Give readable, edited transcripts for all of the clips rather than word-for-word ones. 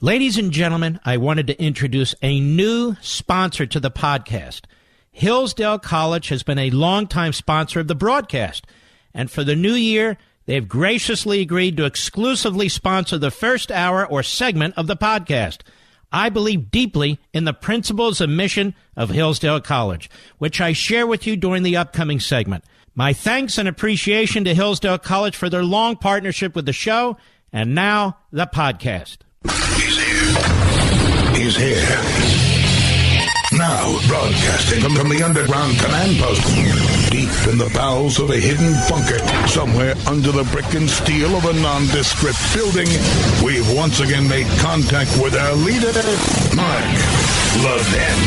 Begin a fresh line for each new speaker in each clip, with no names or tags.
Ladies and gentlemen, I wanted to introduce a new sponsor to the podcast. Hillsdale College has been a longtime sponsor of the broadcast, and for the new year, they've graciously agreed to exclusively sponsor the first hour or segment of the podcast. I believe deeply in the principles and mission of Hillsdale College, which I share with you during the upcoming segment. My thanks and appreciation to Hillsdale College for their long partnership with the show, and now the podcast.
He's here. He's here. Now, broadcasting from the underground command post, deep in the bowels of a hidden bunker, somewhere under the brick and steel of a nondescript building, we've once again made contact with our leader, Mark Levin.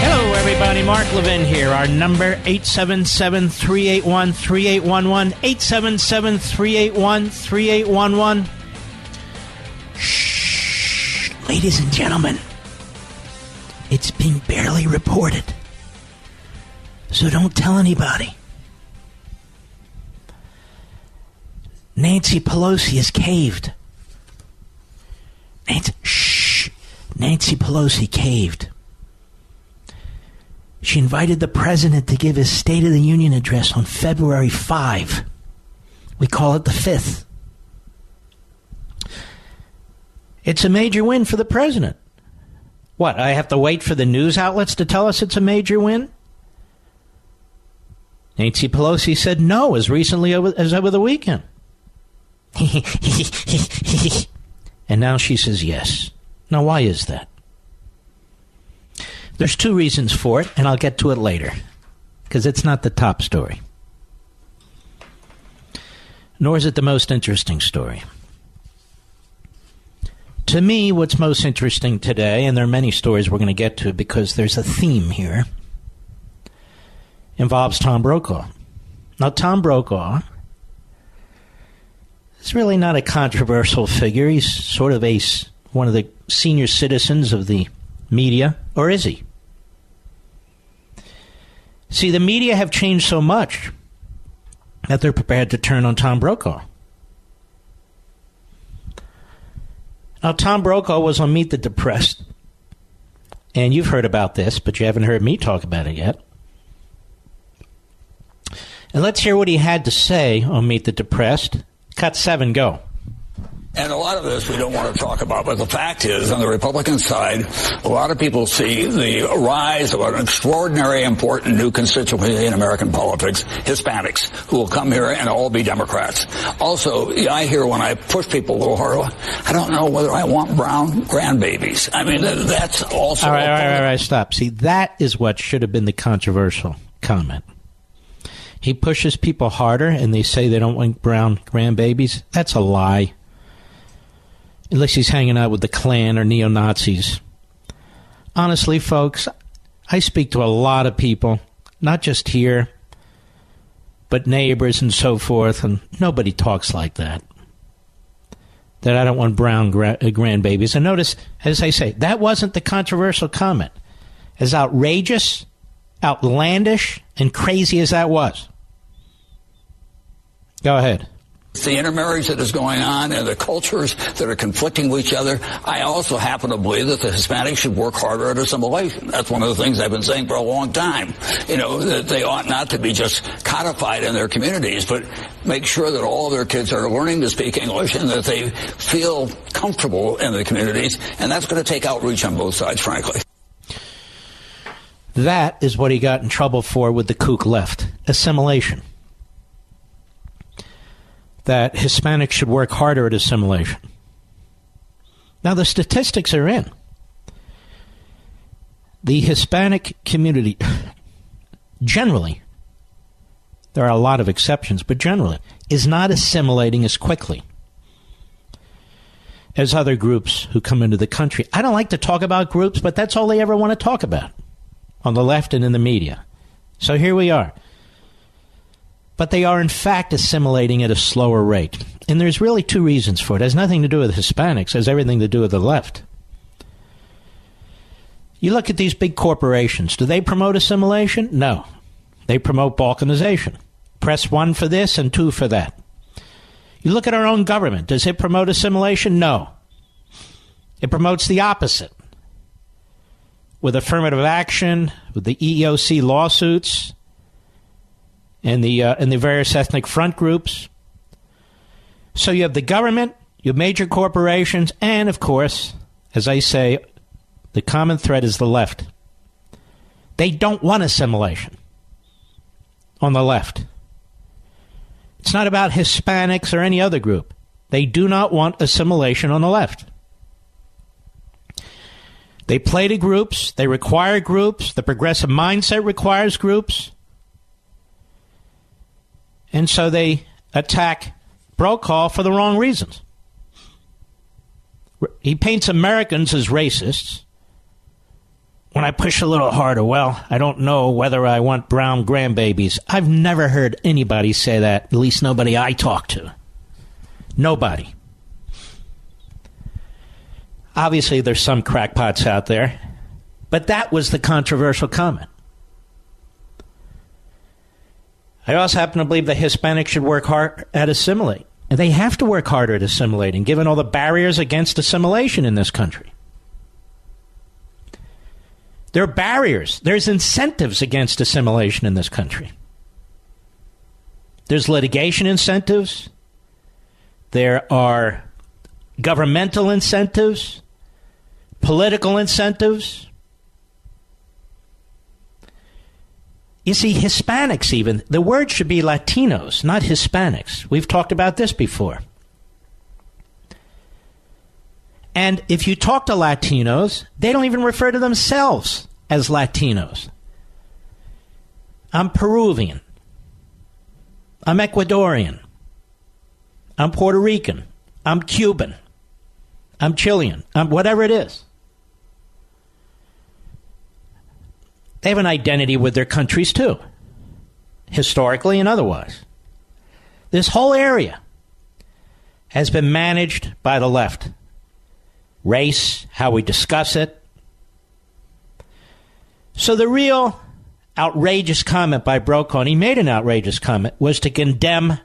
Hello, everybody. Mark Levin here. Our number, 877-381-3811, 877-381-3811. Shh, ladies and gentlemen, it's been barely reported, so don't tell anybody. Nancy Pelosi has caved. Nancy Pelosi caved. She invited the president to give his State of the Union address on February 5. We call it the 5th. It's a major win for the president. What, I have to wait for the news outlets to tell us it's a major win? Nancy Pelosi said no as recently as over the weekend. And now she says yes. Now, why is that? There's two reasons for it, and I'll get to it later, because it's not the top story. Nor is it the most interesting story. To me, what's most interesting today, and there are many stories we're going to get to because there's a theme here, involves Tom Brokaw. Now, Tom Brokaw is really not a controversial figure. He's sort of one of the senior citizens of the media, or is he? See, the media have changed so much that they're prepared to turn on Tom Brokaw. Now, Tom Brokaw was on Meet the Depressed, and you've heard about this, but you haven't heard me talk about it yet. And let's hear what he had to say on Meet the Depressed. Cut 7, go.
And a lot of this we don't want to talk about, but the fact is, on the Republican side, a lot of people see the rise of an extraordinary important new constituency in American politics, Hispanics, who will come here and all be Democrats. Also, I hear when I push people a little harder, I don't know whether I want brown grandbabies. I mean, that's also... All
right, stop. See, that is what should have been the controversial comment. He pushes people harder, and they say they don't want brown grandbabies. That's a lie. Unless he's hanging out with the Klan or neo-Nazis. Honestly, folks, I speak to a lot of people, not just here, but neighbors and so forth, and nobody talks like that. That I don't want brown grandbabies. And notice, as I say, that wasn't the controversial comment. As outrageous, outlandish, and crazy as that was. Go ahead.
The intermarriage that is going on and the cultures that are conflicting with each other. I also happen to believe that the Hispanics should work harder at assimilation. That's one of the things I've been saying for a long time. You know, that they ought not to be just codified in their communities, but make sure that all their kids are learning to speak English and that they feel comfortable in the communities. And that's going to take outreach on both sides, frankly.
That is what he got in trouble for with the kook left. Assimilation. That Hispanics should work harder at assimilation. Now, the statistics are in. The Hispanic community, generally, there are a lot of exceptions, but generally, is not assimilating as quickly as other groups who come into the country. I don't like to talk about groups, but that's all they ever want to talk about on the left and in the media. So here we are. But they are, in fact, assimilating at a slower rate. And there's really two reasons for it. It has nothing to do with Hispanics. It has everything to do with the left. You look at these big corporations. Do they promote assimilation? No. They promote balkanization. Press 1 for this and 2 for that. You look at our own government. Does it promote assimilation? No. It promotes the opposite. With affirmative action, with the EEOC lawsuits, and the various ethnic front groups. So you have the government, you have major corporations, and, of course, as I say, the common thread is the left. They don't want assimilation on the left. It's not about Hispanics or any other group. They do not want assimilation on the left. They play to groups. They require groups. The progressive mindset requires groups. And so they attack Brokaw for the wrong reasons. He paints Americans as racists. When I push a little harder, well, I don't know whether I want brown grandbabies. I've never heard anybody say that, at least nobody I talk to. Nobody. Obviously, there's some crackpots out there, but that was the controversial comment. I also happen to believe that Hispanics should work hard at assimilating. And they have to work harder at assimilating, given all the barriers against assimilation in this country. There are barriers. There's incentives against assimilation in this country. There's litigation incentives. There are governmental incentives, political incentives. You see, Hispanics even, the word should be Latinos, not Hispanics. We've talked about this before. And if you talk to Latinos, they don't even refer to themselves as Latinos. I'm Peruvian. I'm Ecuadorian. I'm Puerto Rican. I'm Cuban. I'm Chilean. I'm whatever it is. They have an identity with their countries too, historically and otherwise. This whole area has been managed by the left. Race, how we discuss it. So the real outrageous comment by Brokaw, and he made an outrageous comment, was to condemn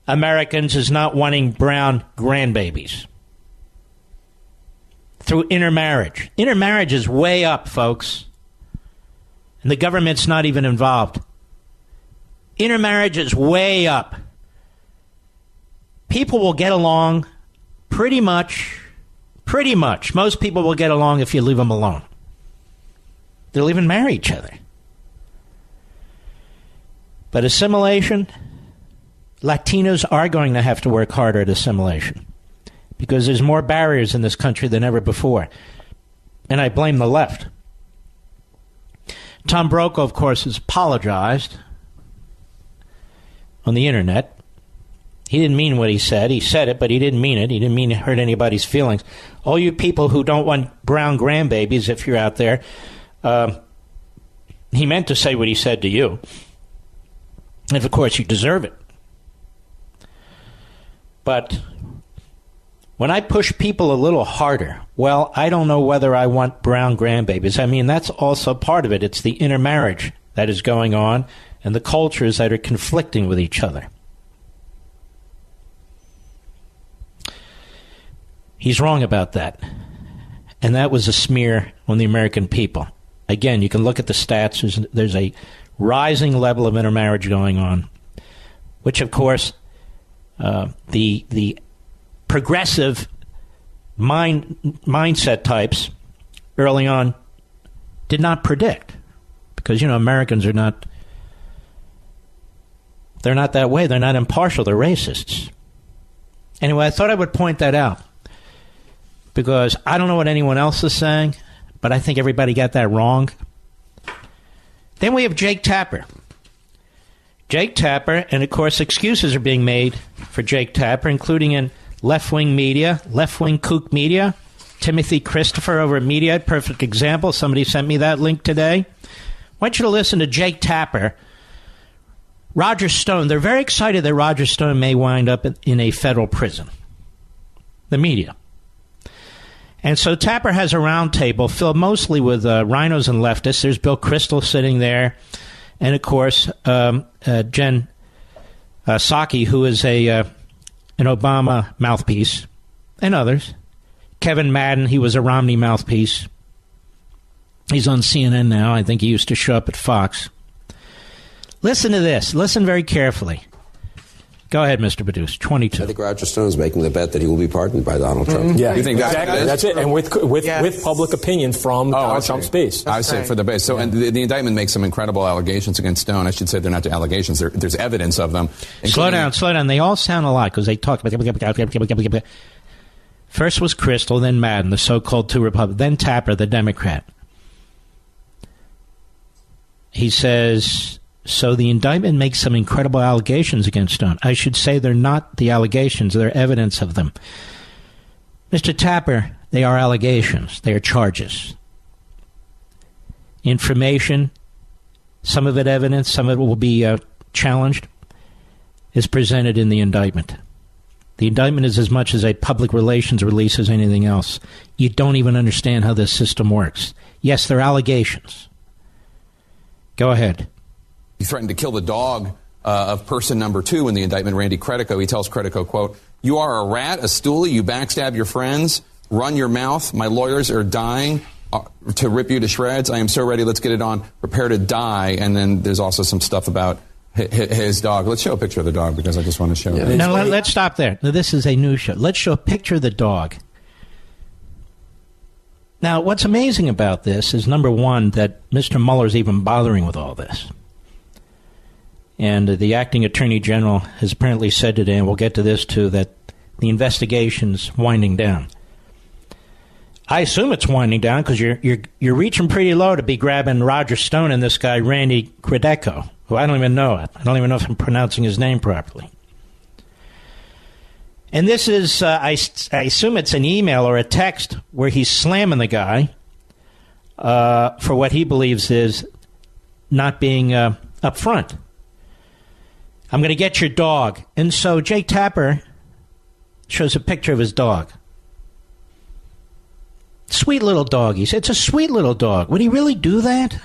Americans as not wanting brown grandbabies through intermarriage. Intermarriage is way up, folks. And the government's not even involved. Intermarriage is way up. People will get along pretty much. Most people will get along if you leave them alone. They'll even marry each other. But assimilation, Latinos are going to have to work harder at assimilation because there's more barriers in this country than ever before. And I blame the left. Tom Brokaw, of course, has apologized on the internet. He didn't mean what he said. He said it, but he didn't mean it. He didn't mean to hurt anybody's feelings. All you people who don't want brown grandbabies, if you're out there, he meant to say what he said to you. And, of course, you deserve it. But when I push people a little harder, well, I don't know whether I want brown grandbabies. I mean, that's also part of it. It's the intermarriage that is going on and the cultures that are conflicting with each other. He's wrong about that. And that was a smear on the American people. Again, you can look at the stats. There's a rising level of intermarriage going on, which, of course, the progressive mindset types early on did not predict. Because, Americans are not, they're not that way. They're not impartial. They're racists. Anyway, I thought I would point that out. Because I don't know what anyone else is saying, but I think everybody got that wrong. Then we have Jake Tapper. Jake Tapper, and of course excuses are being made for Jake Tapper, including in left-wing media, left-wing kook media. Timothy Christopher over at Media, perfect example. Somebody sent me that link today. I want you to listen to Jake Tapper. Roger Stone, they're very excited that Roger Stone may wind up in a federal prison. The media. And so Tapper has a roundtable filled mostly with rhinos and leftists. There's Bill Kristol sitting there. And, of course, Jen Psaki, who is an Obama mouthpiece, and others. Kevin Madden, he was a Romney mouthpiece. He's on CNN now. I think he used to show up at Fox. Listen to this. Listen very carefully. Go ahead, Mr. Badus. 22.
I think Roger Stone is making the bet that he will be pardoned by Donald Trump.
Yeah,
you think
exactly. That's it. And with public opinion from Donald Trump's base.
I see, for the base. So, and the indictment makes some incredible allegations against Stone. I should say they're not allegations. There's evidence of them.
Slow down. They all sound alike because they talk about... First was Crystal, then Madden, the so-called two Republicans, then Tapper, the Democrat. He says... So the indictment makes some incredible allegations against Stone. I should say they're not the allegations, they're evidence of them. Mr. Tapper, they are allegations. They are charges. Information, some of it evidence, some of it will be challenged, is presented in the indictment. The indictment is as much as a public relations release as anything else. You don't even understand how this system works. Yes, they're allegations. Go ahead.
He threatened to kill the dog of person number 2 in the indictment, Randy Credico. He tells Credico, quote, "You are a rat, a stoolie, you backstab your friends, run your mouth. My lawyers are dying to rip you to shreds. I am so ready, let's get it on. Prepare to die." And then there's also some stuff about his dog. Let's show a picture of the dog because I just want to show it.
No, let's stop there. Now, this is a news show. Let's show a picture of the dog. Now, what's amazing about this is, number one, that Mr. Mueller's even bothering with all this. And the acting attorney general has apparently said today, and we'll get to this too, that the investigation's winding down. I assume it's winding down because you're reaching pretty low to be grabbing Roger Stone and this guy Randy Credico, who I don't even know. I don't even know if I'm pronouncing his name properly. And this is, I assume it's an email or a text where he's slamming the guy for what he believes is not being upfront. I'm going to get your dog. And so Jake Tapper shows a picture of his dog. Sweet little dog. He said, it's a sweet little dog. Would he really do that?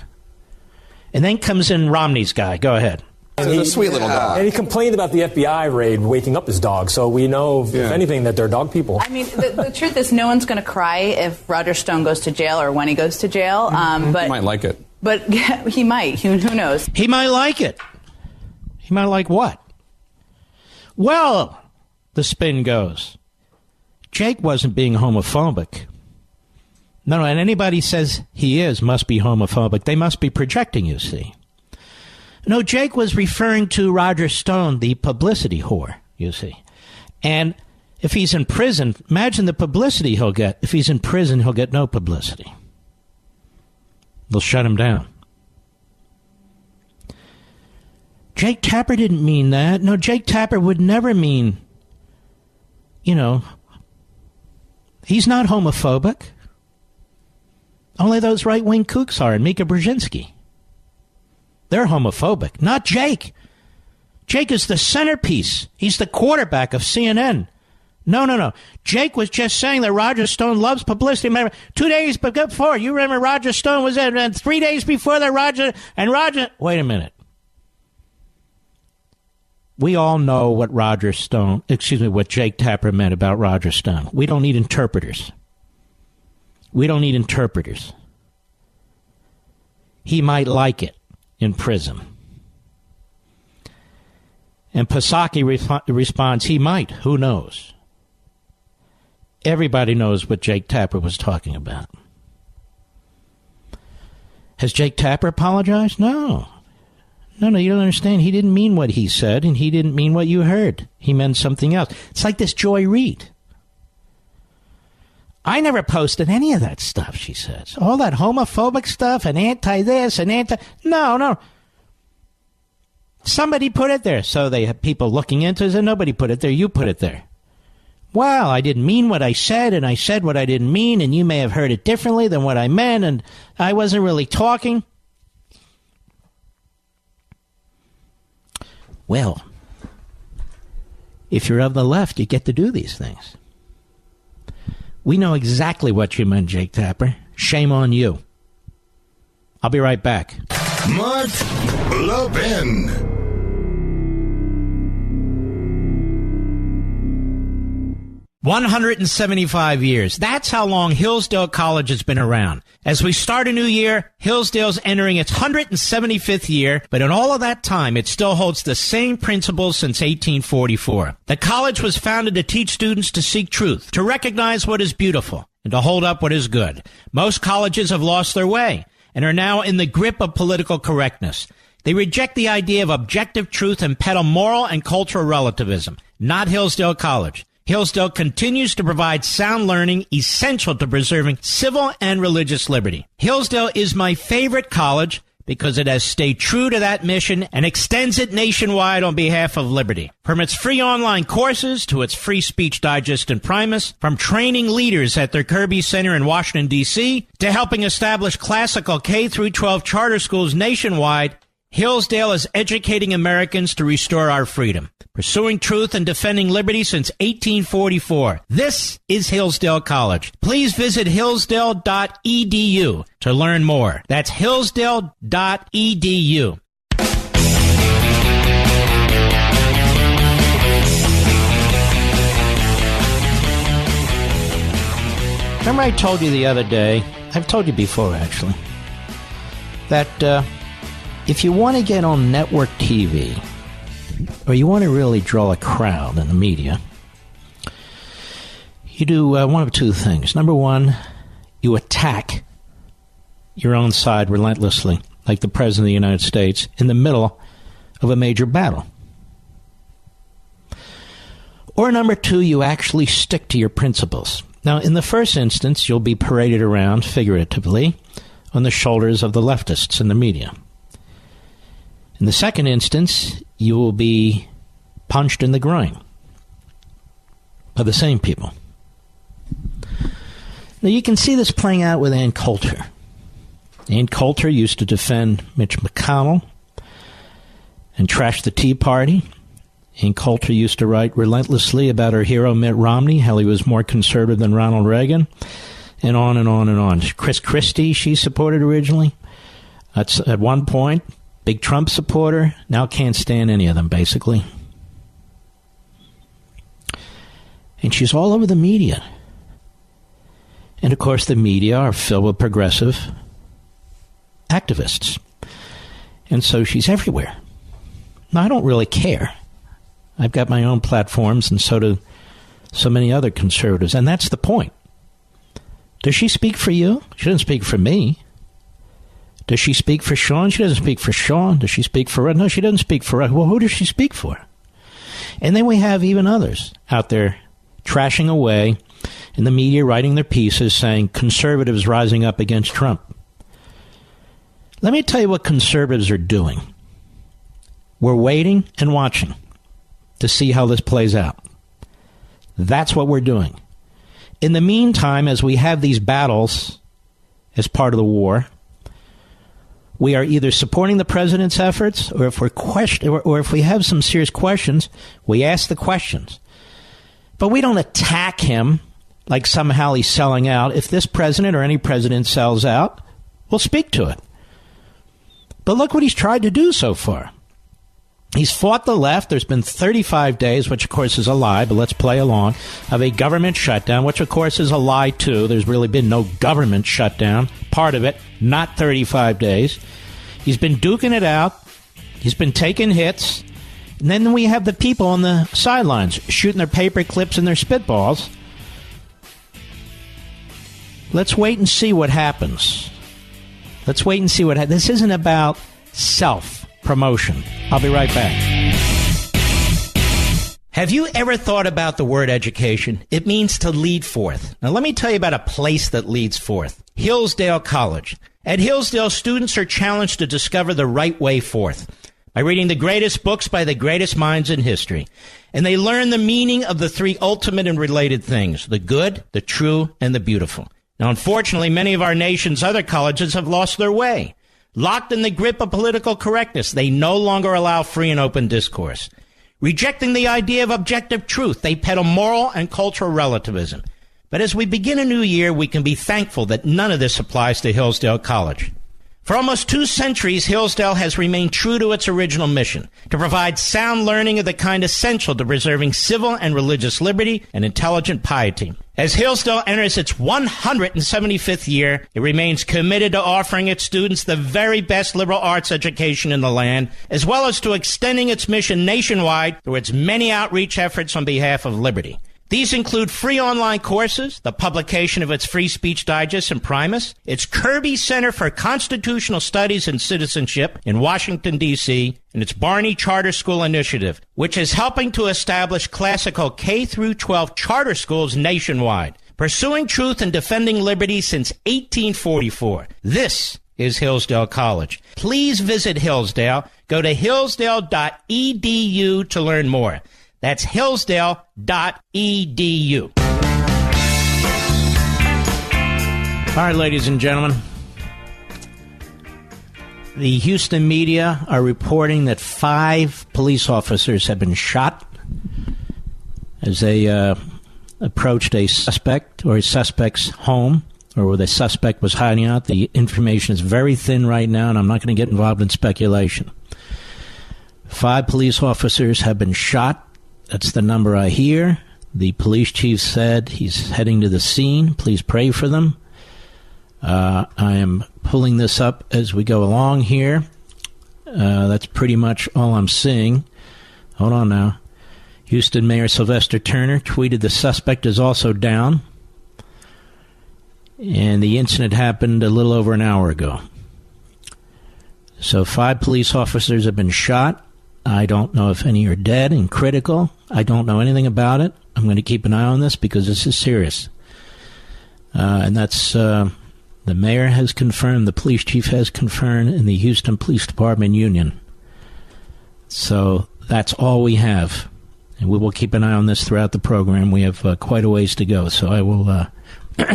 And then comes in Romney's guy. Go ahead.
It's a sweet little dog.
And he complained about the FBI raid waking up his dog. So we know, if anything, that they're dog people.
I mean, the truth is no one's going to cry if Roger Stone goes to jail or when he goes to jail. But
he might like it.
But he might. Who knows?
He might like it. He might like what? Well, the spin goes, Jake wasn't being homophobic. No, and anybody says he is must be homophobic. They must be projecting, you see. No, Jake was referring to Roger Stone, the publicity whore, you see. And if he's in prison, imagine the publicity he'll get. If he's in prison, he'll get no publicity. They'll shut him down. Jake Tapper didn't mean that. No, Jake Tapper would never mean, he's not homophobic. Only those right-wing kooks are, and Mika Brzezinski. They're homophobic, not Jake. Jake is the centerpiece. He's the quarterback of CNN. No. Jake was just saying that Roger Stone loves publicity. Remember, 2 days before, you remember Roger Stone was there, and 3 days before that, Roger... Wait a minute. We all know what what Jake Tapper meant about Roger Stone. We don't need interpreters. He might like it in prison. And Psaki responds, he might. Who knows? Everybody knows what Jake Tapper was talking about. Has Jake Tapper apologized? No, you don't understand. He didn't mean what he said, and he didn't mean what you heard. He meant something else. It's like this Joy Reid. I never posted any of that stuff, she says. All that homophobic stuff and anti-this and anti... No. Somebody put it there. So they have people looking into it, and nobody put it there. You put it there. Well, I didn't mean what I said, and I said what I didn't mean, and you may have heard it differently than what I meant, and I wasn't really talking. Well, if you're of the left, you get to do these things. We know exactly what you meant, Jake Tapper. Shame on you. I'll be right back.
Mark Levin.
175 years. That's how long Hillsdale College has been around. As we start a new year, Hillsdale's entering its 175th year, but in all of that time, it still holds the same principles since 1844. The college was founded to teach students to seek truth, to recognize what is beautiful, and to hold up what is good. Most colleges have lost their way and are now in the grip of political correctness. They reject the idea of objective truth and peddle moral and cultural relativism. Not Hillsdale College. Hillsdale continues to provide sound learning essential to preserving civil and religious liberty. Hillsdale is my favorite college because it has stayed true to that mission and extends it nationwide on behalf of liberty. From its free online courses to its free speech digest and Primus, from training leaders at their Kirby Center in Washington, D.C., to helping establish classical K-12 charter schools nationwide, Hillsdale is educating Americans to restore our freedom, pursuing truth and defending liberty since 1844. This is Hillsdale College. Please visit hillsdale.edu to learn more. That's hillsdale.edu. Remember I told you the other day, I've told you before actually, that if you want to get on network TV, or you want to really draw a crowd in the media, you do one of two things. Number one, you attack your own side relentlessly, like the President of the United States, in the middle of a major battle. Or number two, you actually stick to your principles. Now, in the first instance, you'll be paraded around, figuratively, on the shoulders of the leftists in the media. In the second instance, you will be punched in the groin by the same people. Now, you can see this playing out with Ann Coulter. Ann Coulter used to defend Mitch McConnell and trash the Tea Party. Ann Coulter used to write relentlessly about her hero Mitt Romney, how he was more conservative than Ronald Reagan, and on and on and on. Chris Christie, she supported originally. That's at one point. Big Trump supporter, now can't stand any of them, basically. And she's all over the media. And, of course, the media are filled with progressive activists. And so she's everywhere. Now, I don't really care. I've got my own platforms, and so do so many other conservatives. And that's the point. Does she speak for you? She doesn't speak for me. Does she speak for Sean? She doesn't speak for Sean. Does she speak for us? No, she doesn't speak for us. Well, who does she speak for? And then we have even others out there trashing away in the media, writing their pieces saying conservatives rising up against Trump. Let me tell you what conservatives are doing. We're waiting and watching to see how this plays out. That's what we're doing. In the meantime, as we have these battles as part of the war, we are either supporting the president's efforts, or if if we have some serious questions, we ask the questions. But we don't attack him like somehow he's selling out. If this president or any president sells out, we'll speak to it. But look what he's tried to do so far. He's fought the left. There's been 35 days, which of course is a lie, but let's play along, of a government shutdown, which of course is a lie too. There's really been no government shutdown. Part of it, not 35 days. He's been duking it out. He's been taking hits. And then we have the people on the sidelines shooting their paper clips and their spitballs. Let's wait and see what happens. Let's wait and see what happens. This isn't about self-promotion. I'll be right back. Have you ever thought about the word education? It means to lead forth. Now, let me tell you about a place that leads forth. Hillsdale College. At Hillsdale, students are challenged to discover the right way forth by reading the greatest books by the greatest minds in history. And they learn the meaning of the three ultimate and related things, the good, the true, and the beautiful. Now, unfortunately, many of our nation's other colleges have lost their way. Locked in the grip of political correctness, they no longer allow free and open discourse. Rejecting the idea of objective truth, they peddle moral and cultural relativism. But as we begin a new year, we can be thankful that none of this applies to Hillsdale College. For almost 2 centuries, Hillsdale has remained true to its original mission, to provide sound learning of the kind essential to preserving civil and religious liberty and intelligent piety. As Hillsdale enters its 175th year, it remains committed to offering its students the very best liberal arts education in the land, as well as to extending its mission nationwide through its many outreach efforts on behalf of liberty. These include free online courses, the publication of its Free Speech Digest and Primus, its Kirby Center for Constitutional Studies and Citizenship in Washington, D.C., and its Barney Charter School Initiative, which is helping to establish classical K-12 charter schools nationwide, pursuing truth and defending liberty since 1844. This is Hillsdale College. Please visit Hillsdale. Go to hillsdale.edu to learn more. That's hillsdale.edu. All right, ladies and gentlemen. The Houston media are reporting that 5 police officers have been shot as they approached a suspect or a suspect's home, or where the suspect was hiding out. The information is very thin right now, and I'm not going to get involved in speculation. 5 police officers have been shot. That's the number I hear. The police chief said he's heading to the scene. Please pray for them. I am pulling this up as we go along here. That's pretty much all I'm seeing. Hold on now. Houston Mayor Sylvester Turner tweeted the suspect is also down. And the incident happened a little over an hour ago. So 5 police officers have been shot. I don't know if any are dead and critical. I don't know anything about it. I'm going to keep an eye on this because this is serious. And that's the mayor has confirmed, the police chief has confirmed, and the Houston Police Department Union. So that's all we have. And we will keep an eye on this throughout the program. We have quite a ways to go. So I will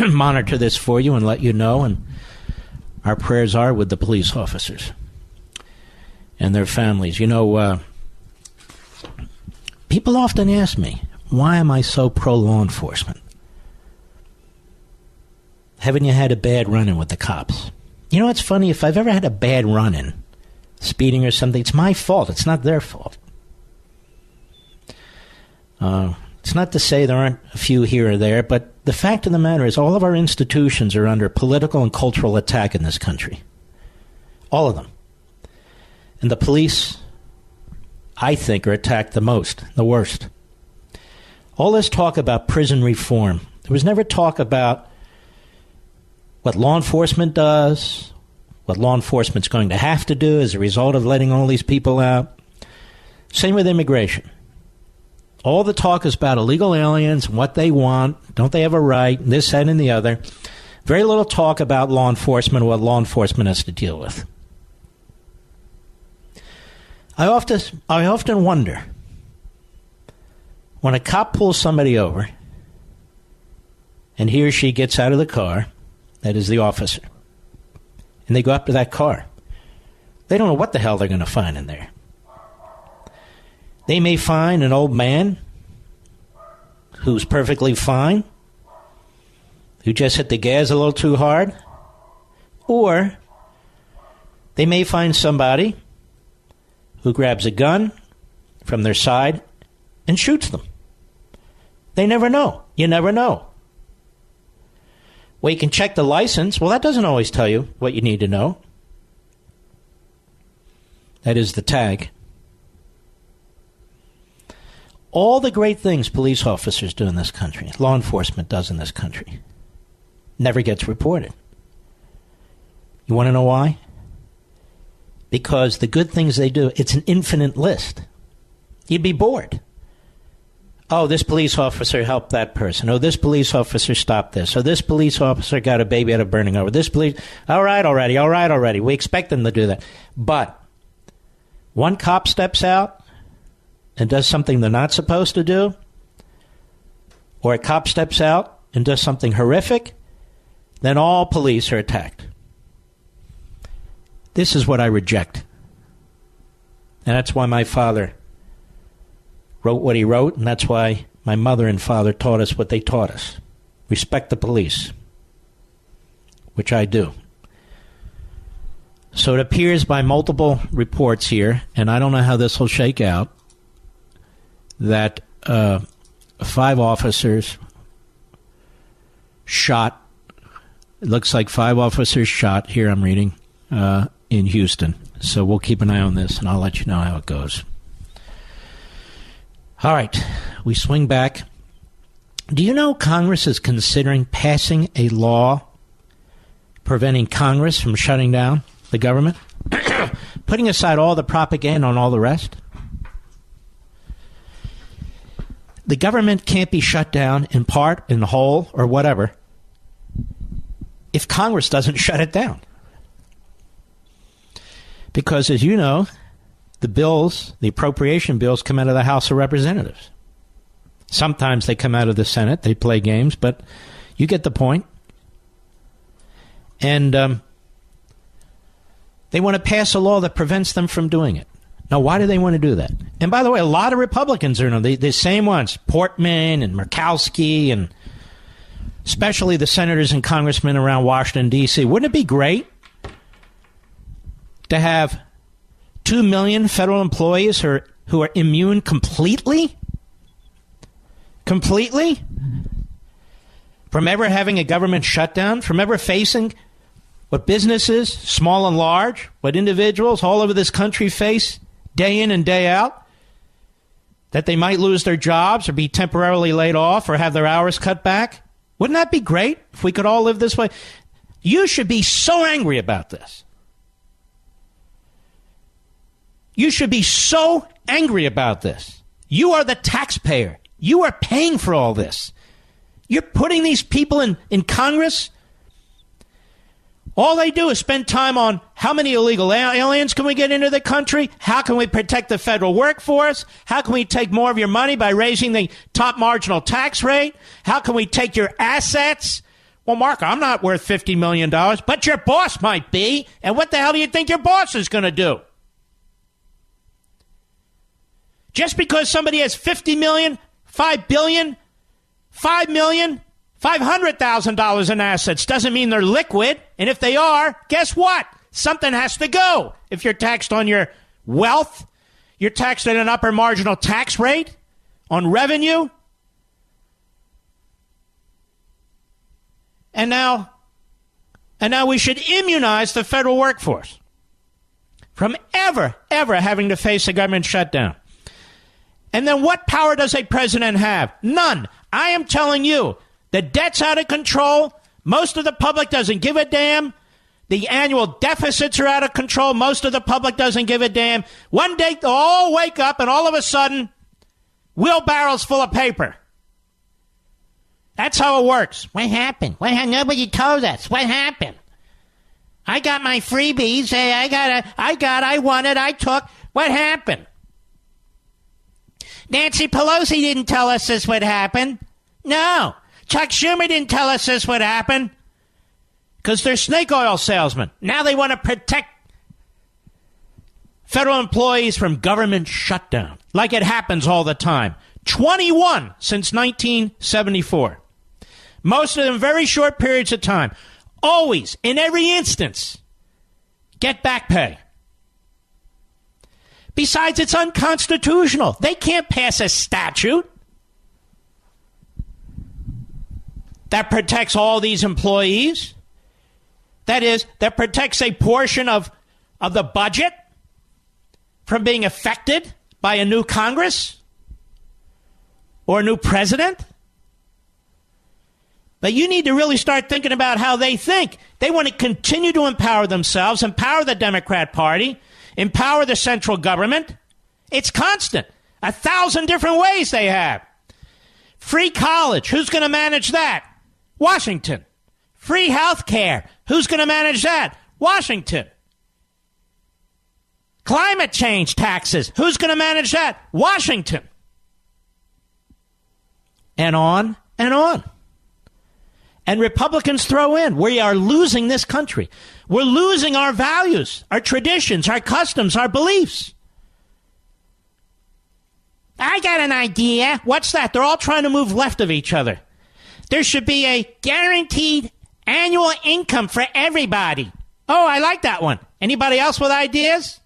monitor this for you and let you know. And our prayers are with the police officers and their families. You know, people often ask me, why am I so pro-law enforcement? Haven't you had a bad run-in with the cops? You know what's funny? If I've ever had a bad run-in, speeding or something, it's my fault. It's not their fault. It's not to say there aren't a few here or there, but the fact of the matter is all of our institutions are under political and cultural attack in this country. All of them. And the police, I think, are attacked the most, the worst. All this talk about prison reform, there was never talk about what law enforcement does, what law enforcement's going to have to do as a result of letting all these people out. Same with immigration. All the talk is about illegal aliens and what they want. Don't they have a right? This, that, and the other. Very little talk about law enforcement and what law enforcement has to deal with. I often wonder, when a cop pulls somebody over and he or she gets out of the car, that is the officer, and they go up to that car, they don't know what the hell they're going to find in there. They may find an old man who's perfectly fine, who just hit the gas a little too hard, or they may find somebody who grabs a gun from their side and shoots them. They never know. You never know. Well, you can check the license. Well, that doesn't always tell you what you need to know. That is the tag. All the great things police officers do in this country, law enforcement does in this country, never gets reported. You want to know why? Because the good things they do, it's an infinite list. You'd be bored. Oh, this police officer helped that person. Oh, this police officer stopped this. Oh, this police officer got a baby out of burning over. This police... All right already. We expect them to do that. But one cop steps out and does something they're not supposed to do, or a cop steps out and does something horrific, then all police are attacked. This is what I reject. And that's why my father wrote what he wrote, and that's why my mother and father taught us what they taught us. Respect the police, which I do. So it appears by multiple reports here, and I don't know how this will shake out, that 5 officers shot. It looks like 5 officers shot, here I'm reading, in Houston. So we'll keep an eye on this, and I'll let you know how it goes. All right, we swing back. Do you know Congress is considering passing a law preventing Congress from shutting down the government? Putting aside all the propaganda and all the rest? The government can't be shut down in part, in whole, or whatever, if Congress doesn't shut it down. Because, as you know, the appropriation bills come out of the House of Representatives. Sometimes they come out of the Senate. They play games, but you get the point. And they want to pass a law that prevents them from doing it. Now, why do they want to do that? And by the way, a lot of Republicans are the same ones, Portman and Murkowski, and especially the senators and congressmen around Washington, D.C. Wouldn't it be great to have 2 million federal employees who are immune completely from ever having a government shutdown, from ever facing what businesses, small and large, what individuals all over this country face day in and day out, that they might lose their jobs or be temporarily laid off or have their hours cut back? Wouldn't that be great if we could all live this way? You should be so angry about this. You should be so angry about this. You are the taxpayer. You are paying for all this. You're putting these people in Congress. All they do is spend time on how many illegal aliens can we get into the country? How can we protect the federal workforce? How can we take more of your money by raising the top marginal tax rate? How can we take your assets? Well, Mark, I'm not worth $50 million, but your boss might be. And what the hell do you think your boss is going to do? Just because somebody has $50 million, $5 billion, $5 million, $500,000 in assets doesn't mean they're liquid. And if they are, guess what? Something has to go. If you're taxed on your wealth, you're taxed at an upper marginal tax rate on revenue. And now we should immunize the federal workforce from ever having to face a government shutdown. And then what power does a president have? None. I am telling you, the debt's out of control. Most of the public doesn't give a damn. The annual deficits are out of control. Most of the public doesn't give a damn. One day they'll all wake up and all of a sudden, wheelbarrows full of paper. That's how it works. What happened? Nobody told us. What happened? I got my freebies. I wanted, I took. What happened? Nancy Pelosi didn't tell us this would happen. No. Chuck Schumer didn't tell us this would happen. Because they're snake oil salesmen. Now they want to protect federal employees from government shutdown. Like it happens all the time. 21 since 1974. Most of them very short periods of time. Always, in every instance, get back pay. Besides, it's unconstitutional. They can't pass a statute that protects all these employees. That is, that protects a portion of the budget from being affected by a new Congress or a new president. But you need to really start thinking about how they think. They want to continue to empower themselves, empower the Democrat Party, empower the central government. It's constant. 1,000 different ways they have. Free college. Who's going to manage that? Washington. Free health care. Who's going to manage that? Washington. Climate change taxes. Who's going to manage that? Washington. And on and on. And Republicans throw in, we are losing this country. We're losing our values, our traditions, our customs, our beliefs. I got an idea. What's that? They're all trying to move left of each other. There should be a guaranteed annual income for everybody. Oh, I like that one. Anybody else with ideas?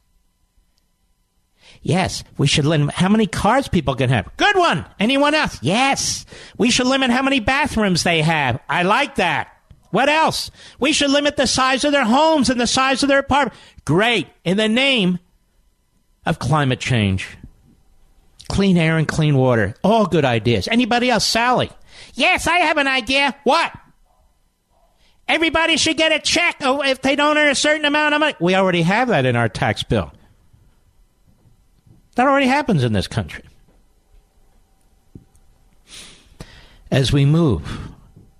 Yes, we should limit how many cars people can have. Good one. Anyone else? Yes, we should limit how many bathrooms they have. I like that. What else? We should limit the size of their homes and the size of their apartment. Great. In the name of climate change. Clean air and clean water. All good ideas. Anybody else? Sally? Yes, I have an idea. What? Everybody should get a check if they don't earn a certain amount of money. We already have that in our tax bill. That already happens in this country. As we move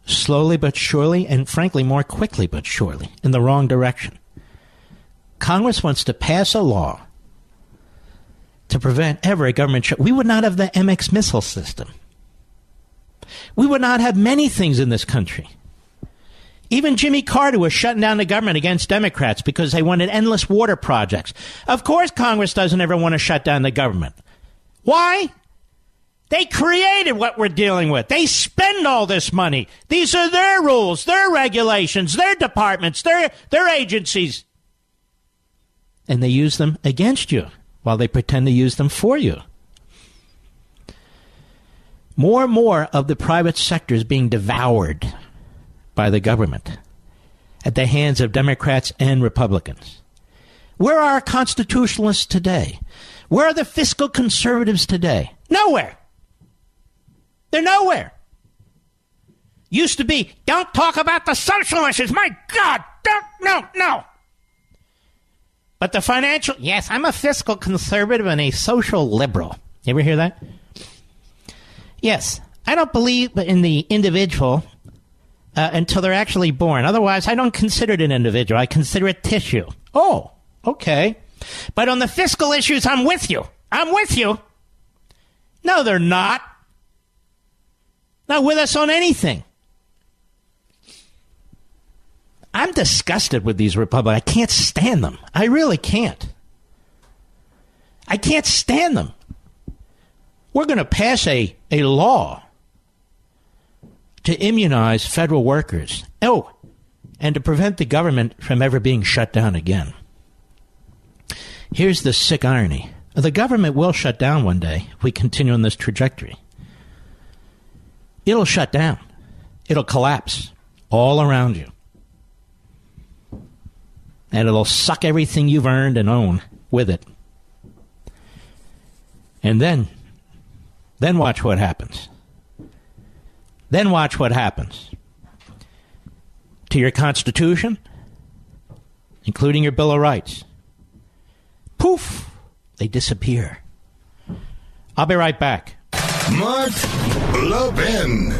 slowly but surely, and frankly more quickly but surely, in the wrong direction, Congress wants to pass a law to prevent ever a government we would not have the MX missile system. We would not have many things in this country. Even Jimmy Carter was shutting down the government against Democrats because they wanted endless water projects. Of course Congress doesn't ever want to shut down the government. Why? They created what we're dealing with. They spend all this money. These are their rules, their regulations, their departments, their agencies. And they use them against you while they pretend to use them for you. More and more of the private sector is being devoured by the government at the hands of Democrats and Republicans. Where are our constitutionalists today? Where are the fiscal conservatives today? Nowhere. They're nowhere. Used to be, don't talk about the social issues. My God, no. But the financial, yes, I'm a fiscal conservative and a social liberal. You ever hear that? Yes, I don't believe in the individual until they're actually born. Otherwise, I don't consider it an individual. I consider it tissue. Oh, okay. But on the fiscal issues, I'm with you. I'm with you. No, they're not. Not with us on anything. I'm disgusted with these Republicans. I can't stand them. I really can't. I can't stand them. We're going to pass a law to immunize federal workers. Oh, and to prevent the government from ever being shut down again. Here's the sick irony. The government will shut down one day if we continue on this trajectory. It'll shut down. It'll collapse all around you. And it'll suck everything you've earned and own with it. And then watch what happens. Then watch what happens to your Constitution, including your Bill of Rights. Poof! They disappear. I'll be right back.
Mark Levin.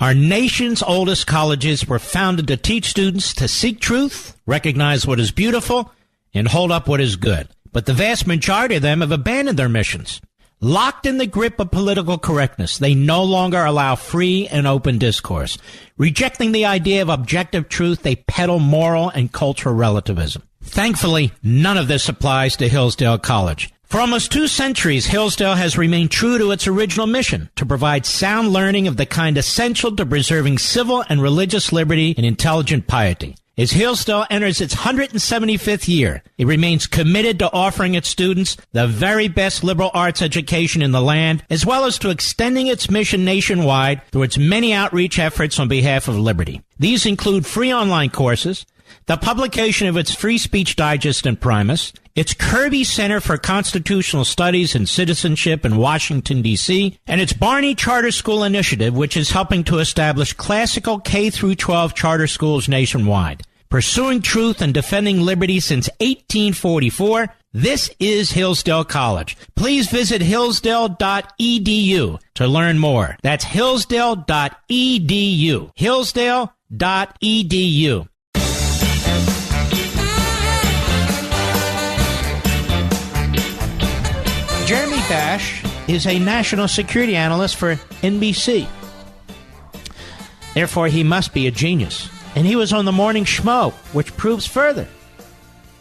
Our nation's oldest colleges were founded to teach students to seek truth, recognize what is beautiful, and hold up what is good. But the vast majority of them have abandoned their missions. Locked in the grip of political correctness, they no longer allow free and open discourse. Rejecting the idea of objective truth, they peddle moral and cultural relativism. Thankfully, none of this applies to Hillsdale College. For almost 2 centuries, Hillsdale has remained true to its original mission, to provide sound learning of the kind essential to preserving civil and religious liberty and intelligent piety. As Hillsdale enters its 175th year, it remains committed to offering its students the very best liberal arts education in the land, as well as to extending its mission nationwide through its many outreach efforts on behalf of liberty. These include free online courses, the publication of its Free Speech Digest and Primus, its Kirby Center for Constitutional Studies and Citizenship in Washington, D.C., and its Barney Charter School Initiative, which is helping to establish classical K-12 charter schools nationwide. Pursuing truth and defending liberty since 1844, this is Hillsdale College. Please visit hillsdale.edu to learn more. That's hillsdale.edu. Hillsdale.edu. Jeremy Bash is a national security analyst for NBC. Therefore, he must be a genius. And he was on the Morning Schmo, which proves further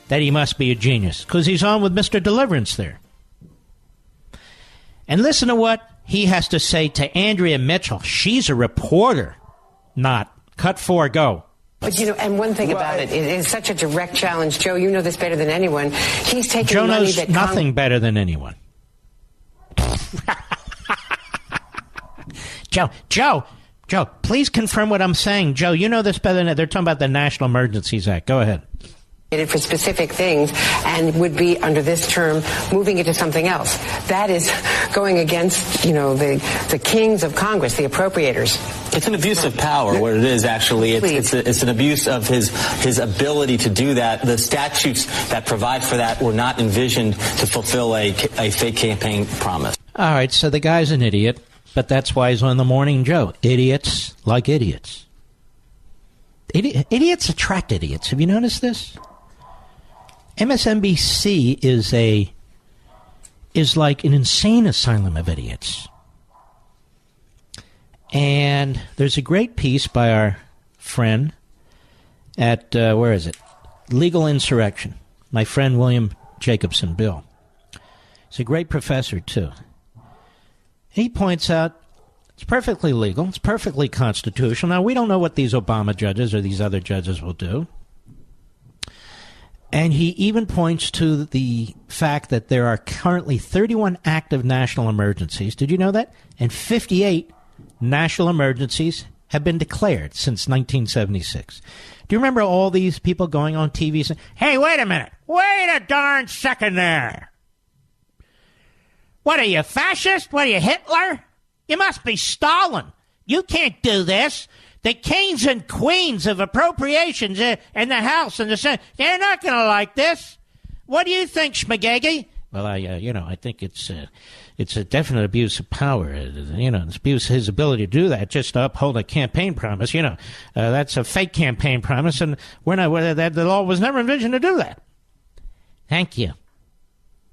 that he must be a genius, because he's on with Mr. Deliverance there. And listen to what he has to say to Andrea Mitchell, she's a reporter, not cut 4, go.
But, and one thing about it is such a direct challenge. Joe, you know this better than anyone. He's taking
Joe
money
knows
that
nothing better than anyone. Joe, please confirm what I'm saying. Joe, you know this better than they're talking about the National Emergencies Act. Go ahead.
For specific things and would be under this term moving it to something else. That is going against, the kings of Congress, the appropriators.
It's an abuse of power. What it is actually, it's an abuse of his ability to do that. The statutes that provide for that were not envisioned to fulfill a fake campaign promise.
All right, so the guy's an idiot, but that's why he's on the Morning Joe. Idiots like idiots. Idiots attract idiots. Have you noticed this? MSNBC is like an insane asylum of idiots. And there's a great piece by our friend at, where is it? Legal Insurrection. My friend William Jacobson, Bill. He's a great professor, too. He points out it's perfectly legal. It's perfectly constitutional. Now, we don't know what these Obama judges or these other judges will do. And he even points to the fact that there are currently 31 active national emergencies. Did you know that? And 58 national emergencies have been declared since 1976. Do you remember all these people going on TV saying, hey, wait a minute. Wait a darn second there. What are you, fascist? What are you, Hitler? You must be Stalin. You can't do this. The kings and queens of appropriations in the House and the Senate, they're not going to like this. What do you think, Schmagegi? Well, I think it's a definite abuse of power. It's abuse his ability to do that just to uphold a campaign promise. That's a fake campaign promise, and the law was never envisioned to do that. Thank you.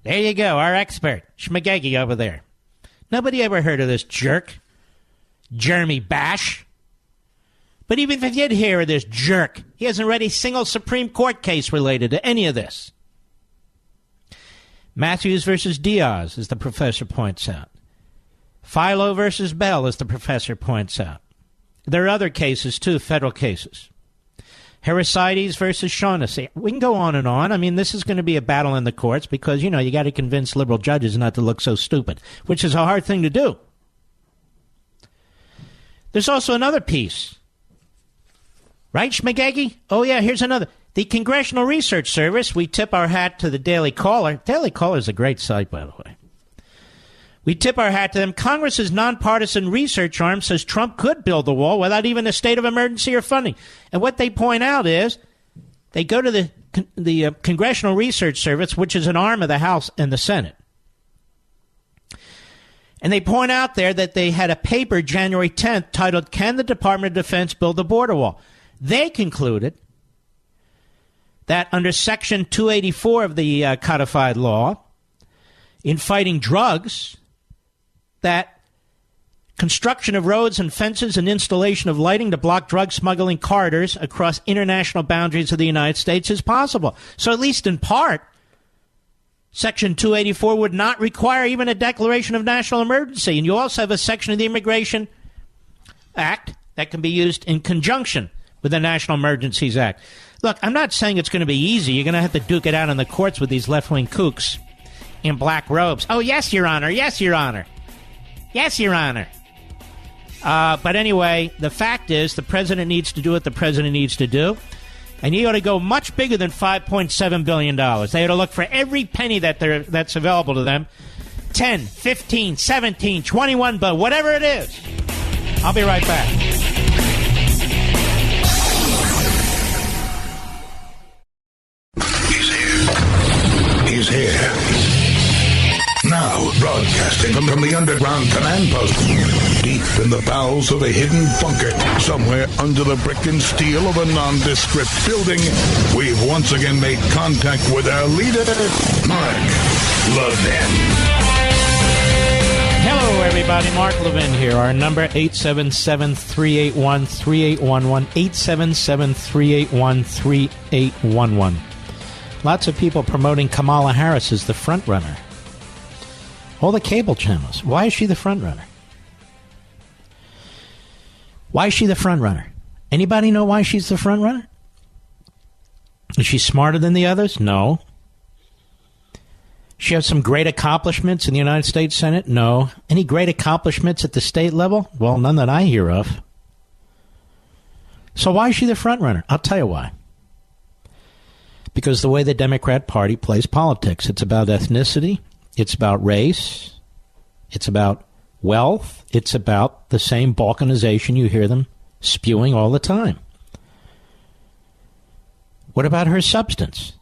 There you go, our expert, Schmagegi over there. Nobody ever heard of this jerk, Jeremy Bash. But even if you did hear of this jerk, he hasn't read a single Supreme Court case related to any of this. Matthews versus Diaz, as the professor points out. Philo versus Bell, as the professor points out. There are other cases, too, federal cases. Heresides versus Shaughnessy. We can go on and on. I mean, this is going to be a battle in the courts because, you got to convince liberal judges not to look so stupid, which is a hard thing to do. There's also another piece. Right, Schmagegi? Oh, yeah, here's another. The Congressional Research Service, we tip our hat to the Daily Caller. Daily Caller is a great site, by the way. We tip our hat to them. Congress's nonpartisan research arm says Trump could build the wall without even a state of emergency or funding. And what they point out is they go to the Congressional Research Service, which is an arm of the House and the Senate. And they point out there that they had a paper January 10th titled, Can the Department of Defense Build the Border Wall? They concluded that under Section 284 of the codified law, in fighting drugs, that construction of roads and fences and installation of lighting to block drug smuggling corridors across international boundaries of the United States is possible. So at least in part, Section 284 would not require even a declaration of national emergency. And you also have a section of the Immigration Act that can be used in conjunction with the National Emergencies Act. Look, I'm not saying it's going to be easy. You're going to have to duke it out in the courts with these left-wing kooks in black robes. Oh, yes, Your Honor. Yes, Your Honor. Yes, Your Honor. But anyway, the fact is the president needs to do what the president needs to do. And he ought to go much bigger than $5.7 billion. They ought to look for every penny that's available to them. 10, 15, 17, 21, but whatever it is. I'll be right back.
He's here. Now, broadcasting from the underground command post, deep in the bowels of a hidden bunker, somewhere under the brick and steel of a nondescript building, we've once again made contact with our leader, Mark Levin.
Hello, everybody. Mark Levin here. Our number, 877-381-3811, 877-381-3811. Lots of people promoting Kamala Harris as the front runner. All the cable channels. Why is she the front runner? Why is she the front runner? Anybody know why she's the front runner? Is she smarter than the others? No. She has some great accomplishments in the United States Senate? No. Any great accomplishments at the state level? Well, none that I hear of. So why is she the front runner? I'll tell you why. Because the way the Democrat Party plays politics, it's about ethnicity, it's about race, it's about wealth, it's about the same balkanization you hear them spewing all the time. What about her substance?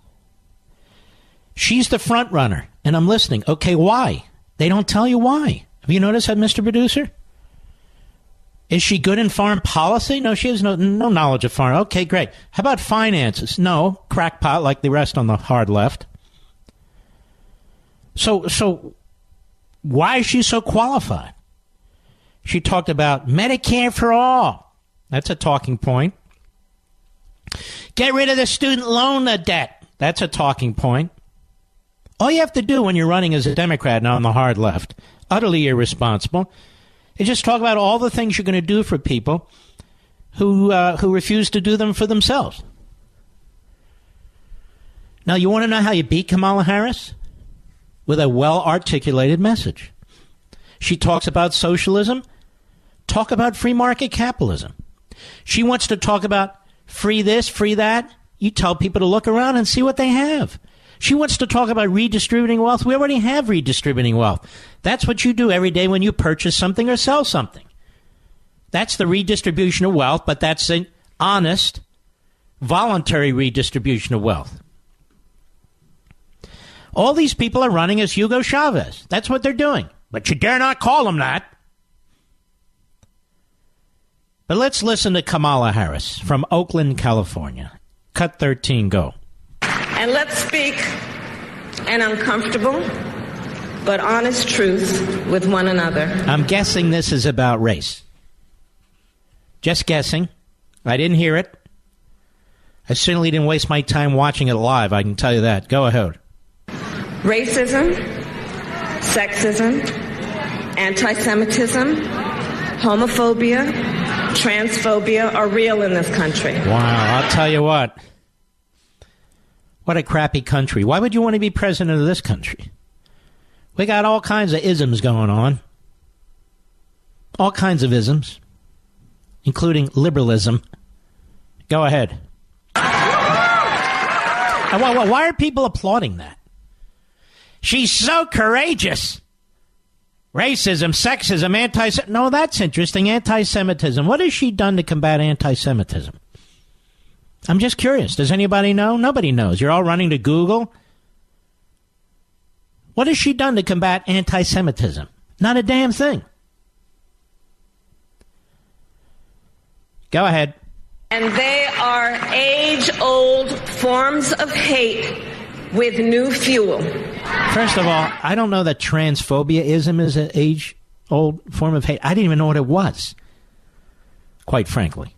She's the front runner, and I'm listening. Okay, why? They don't tell you why. Have you noticed that, Mr. Producer? Is she good in foreign policy? No, she has no knowledge of foreign. Okay, great. How about finances? No, crackpot like the rest on the hard left. So why is she so qualified? She talked about Medicare for all. That's a talking point. Get rid of the student loan debt. That's a talking point. All you have to do when you're running as a Democrat now on the hard left, utterly irresponsible, is just talk about all the things you're going to do for people who refuse to do them for themselves. Now, you want to know how you beat Kamala Harris? With a well-articulated message. She talks about socialism. Talk about free market capitalism. She wants to talk about free this, free that. You tell people to look around and see what they have. She wants to talk about redistributing wealth. We already have redistributing wealth. That's what you do every day when you purchase something or sell something. That's the redistribution of wealth, but that's an honest, voluntary redistribution of wealth. All these people are running as Hugo Chavez. That's what they're doing. But you dare not call them that. But let's listen to Kamala Harris from Oakland, California. Cut 13, go.
And let's speak an uncomfortable but honest truth with one another.
I'm guessing this is about race. Just guessing. I didn't hear it. I certainly didn't waste my time watching it live, I can tell you that. Go ahead.
Racism, sexism, anti-Semitism, homophobia, transphobia are real in this country.
Wow, I'll tell you what. What a crappy country. Why would you want to be president of this country? We got all kinds of isms going on. All kinds of isms, including liberalism. Go ahead. Why are people applauding that? She's so courageous. Racism, sexism, anti-Semitism. No, that's interesting. Anti-Semitism. What has she done to combat anti-Semitism? I'm just curious. Does anybody know? Nobody knows. You're all running to Google. What has she done to combat anti-Semitism? Not a damn thing. Go ahead.
And they are age-old forms of hate with new fuel.
First of all, I don't know that transphobia-ism is an age-old form of hate. I didn't even know what it was, quite frankly.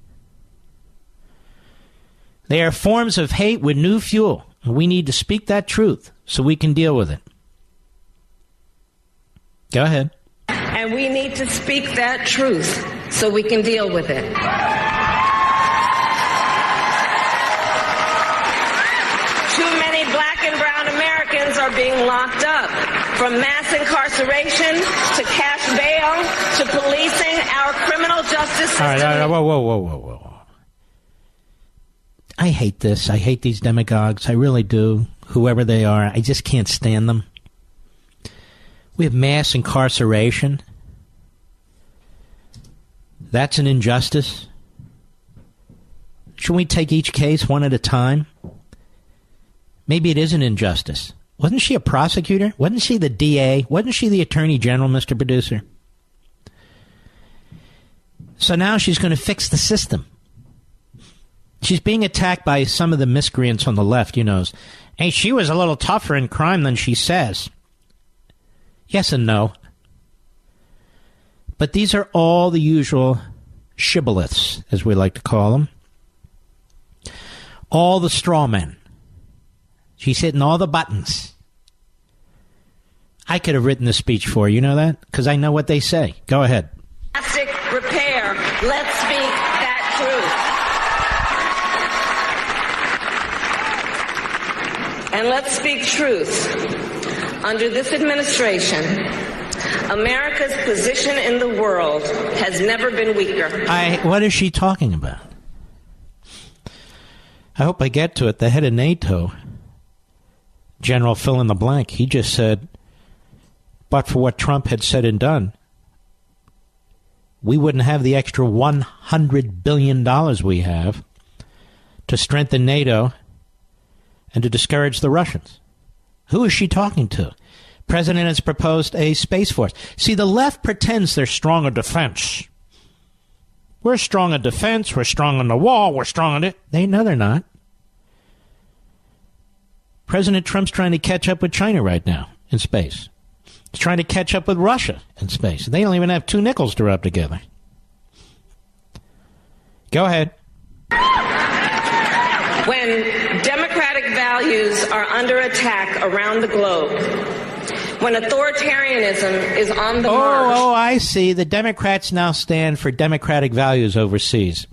They are forms of hate with new fuel. And we need to speak that truth so we can deal with it. Go ahead.
And we need to speak that truth so we can deal with it. Too many black and brown Americans are being locked up, from mass incarceration to cash bail to policing. Our criminal justice system.
All right, whoa. I hate this. I hate these demagogues. I really do. Whoever they are, I just can't stand them. We have mass incarceration. That's an injustice. Shouldn't we take each case one at a time? Maybe it is an injustice. Wasn't she a prosecutor? Wasn't she the DA? Wasn't she the Attorney General, Mr. Producer? So now she's going to fix the system. She's being attacked by some of the miscreants on the left, you know. Hey, she was a little tougher in crime than she says. Yes and no. But these are all the usual shibboleths, as we like to call them. All the straw men. She's hitting all the buttons. I could have written the speech for you. You know that? Because I know what they say. Go ahead.
Plastic repair. Let's speak that truth. And let's speak truth. Under this administration, America's position in the world has never been weaker.
What is she talking about? I hope I get to it. The head of NATO, General fill in the blank, he just said, but for what Trump had said and done, we wouldn't have the extra $100 billion we have to strengthen NATO and to discourage the Russians. Who is she talking to? President has proposed a Space Force. See, the left pretends they're strong on defense. We're strong on defense. We're strong on the wall. We're strong on it. No, they're not. President Trump's trying to catch up with China right now in space. He's trying to catch up with Russia in space. They don't even have two nickels to rub together. Go ahead.
When democratic values are under attack around the globe, when authoritarianism is on the march.
Oh, I see. The Democrats now stand for democratic values overseas.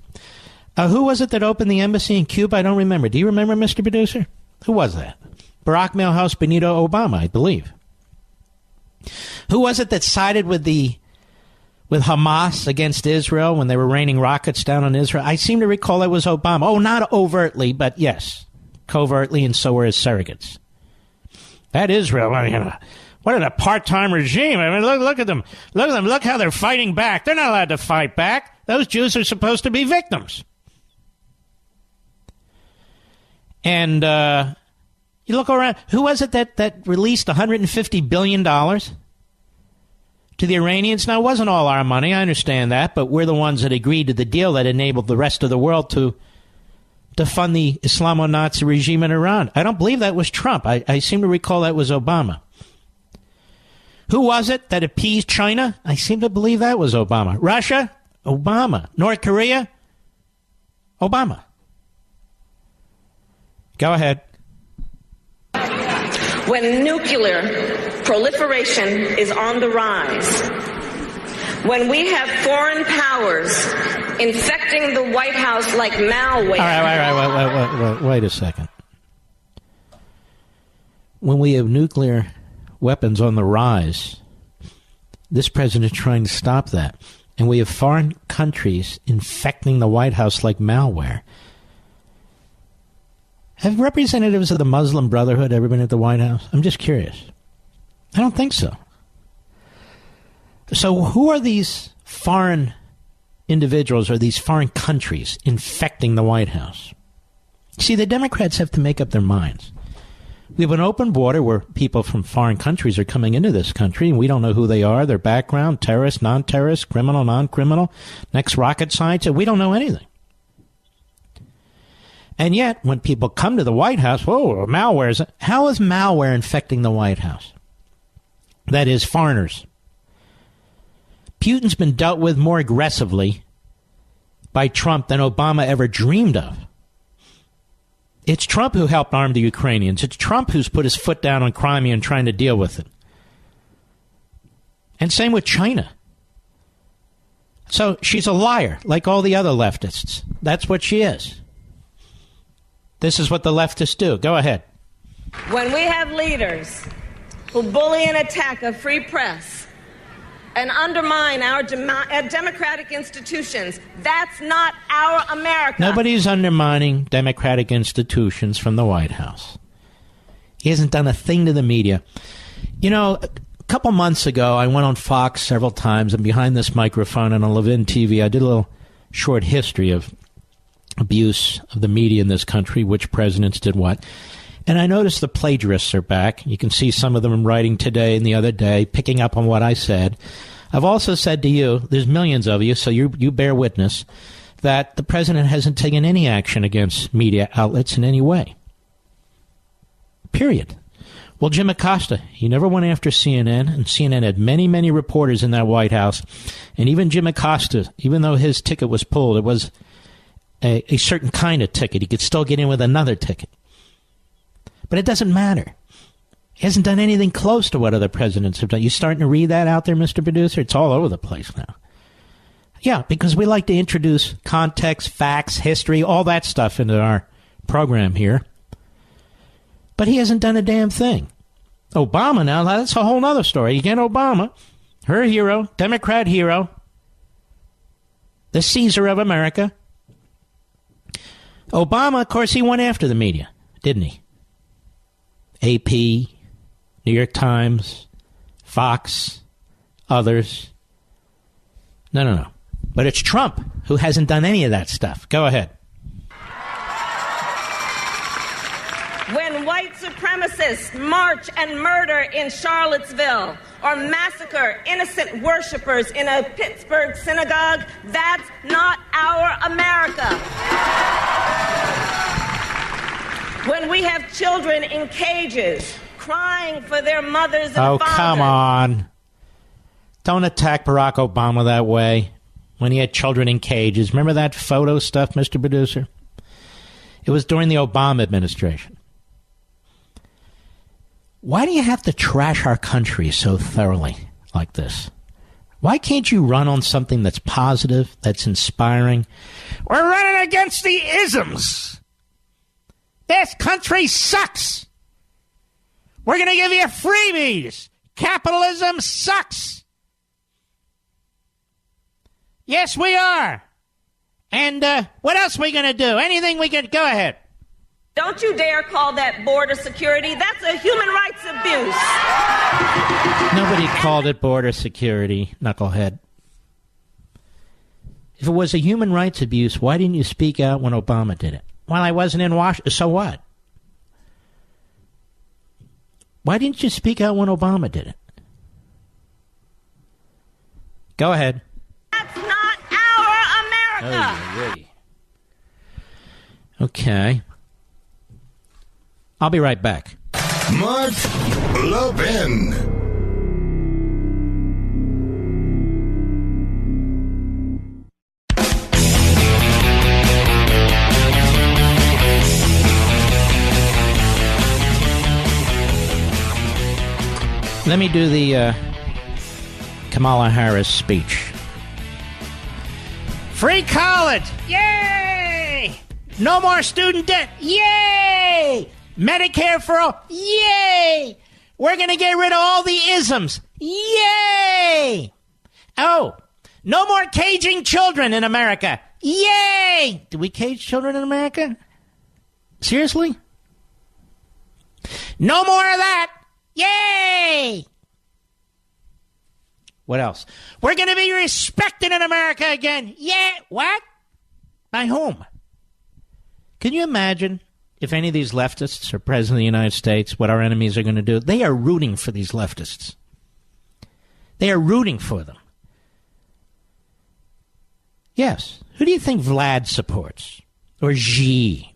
Who was it that opened the embassy in Cuba? I don't remember. Do you remember, Mr. Producer? Who was that? Barack Milhouse Benito Obama, I believe. Who was it that sided with Hamas against Israel when they were raining rockets down on Israel? I seem to recall it was Obama. Oh, not overtly, but yes, covertly, and so were his surrogates. That Israel, what an part-time regime. I mean, look at them. Look at them. Look how they're fighting back. They're not allowed to fight back. Those Jews are supposed to be victims. And you look around. Who was it that released $150 billion to the Iranians? Now, it wasn't all our money. I understand that. But we're the ones that agreed to the deal that enabled the rest of the world to fund the Islamo-Nazi regime in Iran. I don't believe that was Trump. I seem to recall that was Obama. Who was it that appeased China? I seem to believe that was Obama. Russia? Obama. North Korea? Obama. Go ahead.
When nuclear proliferation is on the rise, when we have foreign powers infecting the White House like malware.
All right, wait a second. When we have nuclear weapons on the rise, this president is trying to stop that. And we have foreign countries infecting the White House like malware. Have representatives of the Muslim Brotherhood ever been at the White House? I'm just curious. I don't think so. So who are these foreign individuals or these foreign countries infecting the White House? See, the Democrats have to make up their minds. We have an open border where people from foreign countries are coming into this country, and we don't know who they are, their background, terrorist, non-terrorist, criminal, non-criminal, next rocket scientist. We don't know anything. And yet, when people come to the White House, whoa, malware. How is malware infecting the White House? That is, foreigners. Putin's been dealt with more aggressively by Trump than Obama ever dreamed of. It's Trump who helped arm the Ukrainians. It's Trump who's put his foot down on Crimea and trying to deal with it. And same with China. So she's a liar, like all the other leftists. That's what she is. This is what the leftists do. Go ahead.
When we have leaders who bully and attack a free press and undermine our democratic institutions, that's not our America.
Nobody's undermining democratic institutions from the White House. He hasn't done a thing to the media. You know, a couple months ago, I went on Fox several times, and behind this microphone and on Levin TV, I did a little short history of abuse of the media in this country, which presidents did what. And I noticed the plagiarists are back. You can see some of them writing today and the other day, picking up on what I said. I've also said to you, there's millions of you, so you bear witness, that the president hasn't taken any action against media outlets in any way. Period. Well, Jim Acosta, he never went after CNN, and CNN had many, many reporters in that White House. And even Jim Acosta, even though his ticket was pulled, it was a certain kind of ticket. He could still get in with another ticket. But it doesn't matter. He hasn't done anything close to what other presidents have done. You starting to read that out there, Mr. Producer? It's all over the place now. Yeah, because we like to introduce context, facts, history, all that stuff into our program here. But he hasn't done a damn thing. Obama now, that's a whole other story. Again, Obama, her hero, Democrat hero, the Caesar of America. Obama, of course, he went after the media, didn't he? AP, New York Times, Fox, others. No. But it's Trump who hasn't done any of that stuff. Go ahead.
When white supremacists march and murder in Charlottesville or massacre innocent worshipers in a Pittsburgh synagogue, that's not our America. When we have children in cages crying for their mothers and fathers.
Oh, come on. Don't attack Barack Obama that way when he had children in cages. Remember that photo stuff, Mr. Producer? It was during the Obama administration. Why do you have to trash our country so thoroughly like this? Why can't you run on something that's positive, that's inspiring? We're running against the isms. This country sucks. We're going to give you freebies. Capitalism sucks. Yes, we are. And what else are we going to do? Anything we can... Go ahead.
Don't you dare call that border security. That's a human rights abuse.
Nobody called it border security, knucklehead. If it was a human rights abuse, why didn't you speak out when Obama did it? Well, I wasn't in Washington. So what? Why didn't you speak out when Obama did it? Go ahead.
That's not our America.
Okay. I'll be right back.
Mark Levin.
Let me do the Kamala Harris speech. Free college! Yay! No more student debt! Yay! Medicare for all! Yay! We're going to get rid of all the isms! Yay! Oh, no more caging children in America! Yay! Do we cage children in America? Seriously? No more of that! Yay! What else? We're going to be respected in America again! Yeah! What? By whom? Can you imagine if any of these leftists are president of the United States, what our enemies are going to do? They are rooting for these leftists. They are rooting for them. Yes. Who do you think Vlad supports? Or Xi?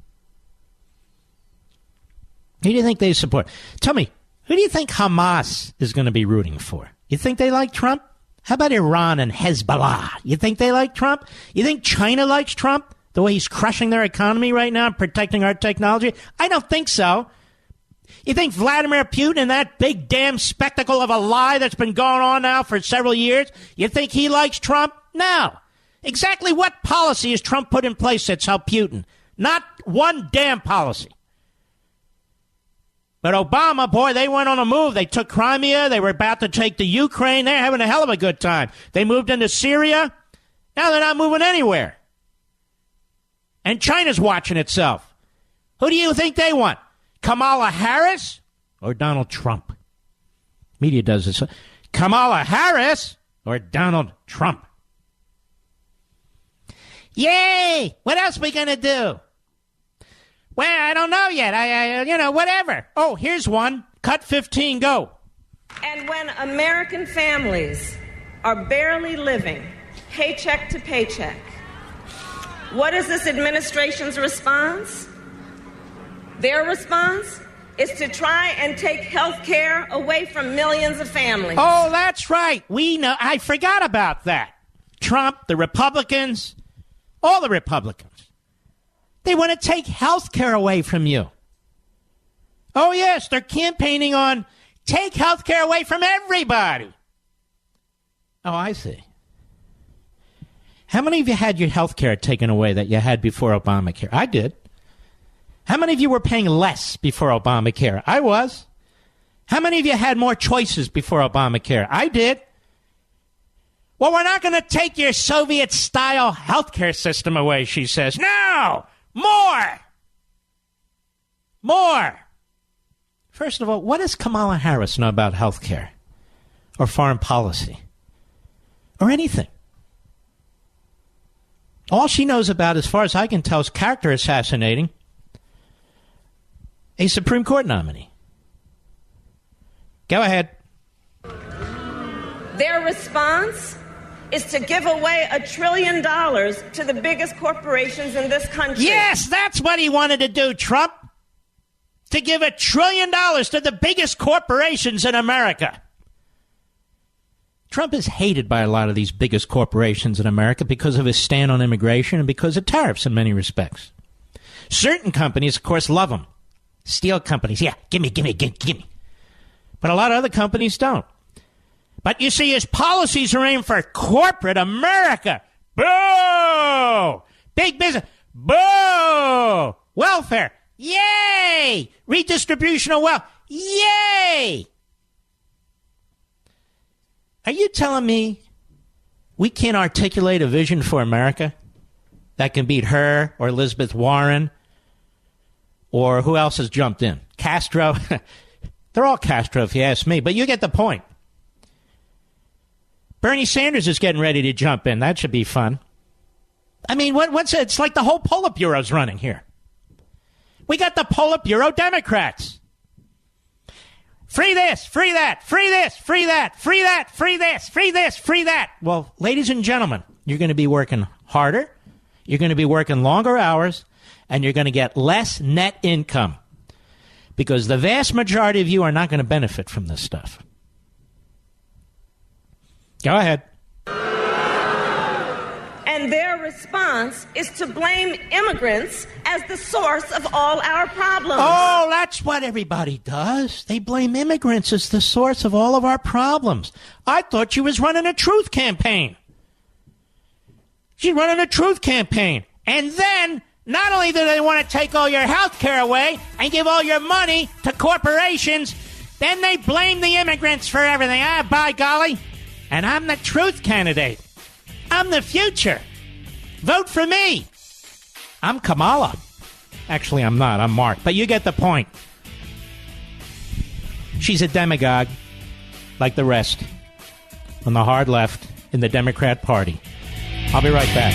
Who do you think they support? Tell me, who do you think Hamas is going to be rooting for? You think they like Trump? How about Iran and Hezbollah? You think they like Trump? You think China likes Trump? The way he's crushing their economy right now and protecting our technology? I don't think so. You think Vladimir Putin and that big damn spectacle of a lie that's been going on now for several years, you think he likes Trump? No. Exactly what policy has Trump put in place that's helped Putin? Not one damn policy. But Obama, boy, they went on a move. They took Crimea. They were about to take the Ukraine. They're having a hell of a good time. They moved into Syria. Now they're not moving anywhere. And China's watching itself. Who do you think they want? Kamala Harris or Donald Trump? Media does this. Kamala Harris or Donald Trump? Yay! What else are we going to do? Well, I don't know yet. Whatever. Oh, here's one. Cut 15, go.
And when American families are barely living paycheck to paycheck, what is this administration's response? Their response is to try and take health care away from millions of families.
Oh, that's right. We know. I forgot about that. Trump, the Republicans, all the Republicans. They want to take health care away from you. Oh, yes, they're campaigning on take health care away from everybody. Oh, I see. How many of you had your health care taken away that you had before Obamacare? I did. How many of you were paying less before Obamacare? I was. How many of you had more choices before Obamacare? I did. Well, we're not going to take your Soviet-style healthcare system away, she says. No! More! More! First of all, what does Kamala Harris know about healthcare? Or foreign policy? Or anything? All she knows about, as far as I can tell, is character assassinating a Supreme Court nominee. Go ahead.
Their response is to give away $1 trillion to the biggest corporations in this country.
Yes, that's what he wanted to do, Trump. To give $1 trillion to the biggest corporations in America. Trump is hated by a lot of these biggest corporations in America because of his stand on immigration and because of tariffs in many respects. Certain companies, of course, love him. Steel companies, yeah, give me. But a lot of other companies don't. But you see, his policies are aimed for corporate America. Boo! Big business. Boo! Welfare. Yay! Redistribution of wealth. Yay! Are you telling me we can't articulate a vision for America that can beat her or Elizabeth Warren or who else has jumped in? Castro? They're all Castro if you ask me, but you get the point. Bernie Sanders is getting ready to jump in. That should be fun. I mean, what's it? It's like the whole Politburo's running here. We got the Politburo Democrats. Free this, free that, free this, free that, free that, free this, free this, free that. Well, ladies and gentlemen, you're going to be working harder, you're going to be working longer hours, and you're going to get less net income. Because the vast majority of you are not going to benefit from this stuff. Go ahead.
And their response is to blame immigrants as the source of all our problems.
Oh, that's what everybody does. They blame immigrants as the source of all of our problems. I thought she was running a truth campaign. She's running a truth campaign. And then, not only do they want to take all your health care away and give all your money to corporations, then they blame the immigrants for everything. Ah, by golly. And I'm the truth candidate. I'm the future. Vote for me. I'm Kamala. Actually, I'm not. I'm Mark. But you get the point. She's a demagogue, like the rest, on the hard left in the Democrat Party. I'll be right back.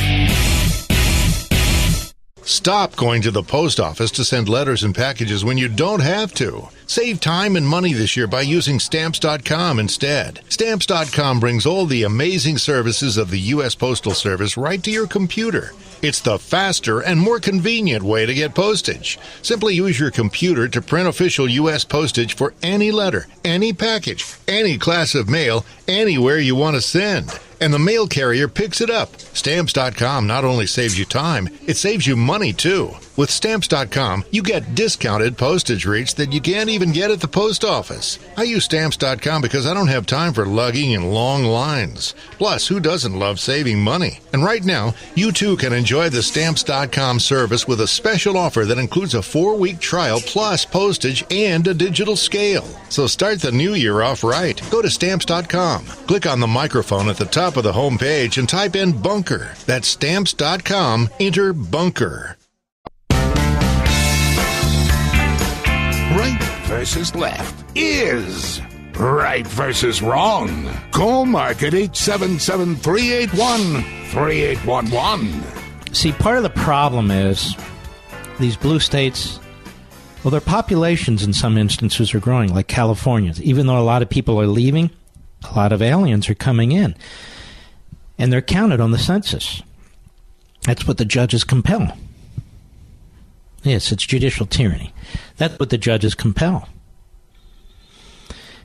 Stop going to the post office to send letters and packages when you don't have to. Save time and money this year by using Stamps.com instead. Stamps.com brings all the amazing services of the U.S. Postal Service right to your computer. It's the faster and more convenient way to get postage. Simply use your computer to print official U.S. postage for any letter, any package, any class of mail, anywhere you want to send. And the mail carrier picks it up. Stamps.com not only saves you time, it saves you money too. With Stamps.com, you get discounted postage rates that you can't even get at the post office. I use Stamps.com because I don't have time for lugging in long lines. Plus, who doesn't love saving money? And right now, you too can enjoy the Stamps.com service with a special offer that includes a 4-week trial plus postage and a digital scale. So start the new year off right. Go to Stamps.com. Click on the microphone at the top of the home page and type in bunker. That's Stamps.com. Enter bunker.
Right versus left is right versus wrong. Call Mark at 877-381-3811.
See, part of the problem is these blue states, well, their populations in some instances are growing, like California's. Even though a lot of people are leaving, a lot of aliens are coming in. And they're counted on the census. That's what the judges compel. Yes, it's judicial tyranny. That's what the judges compel.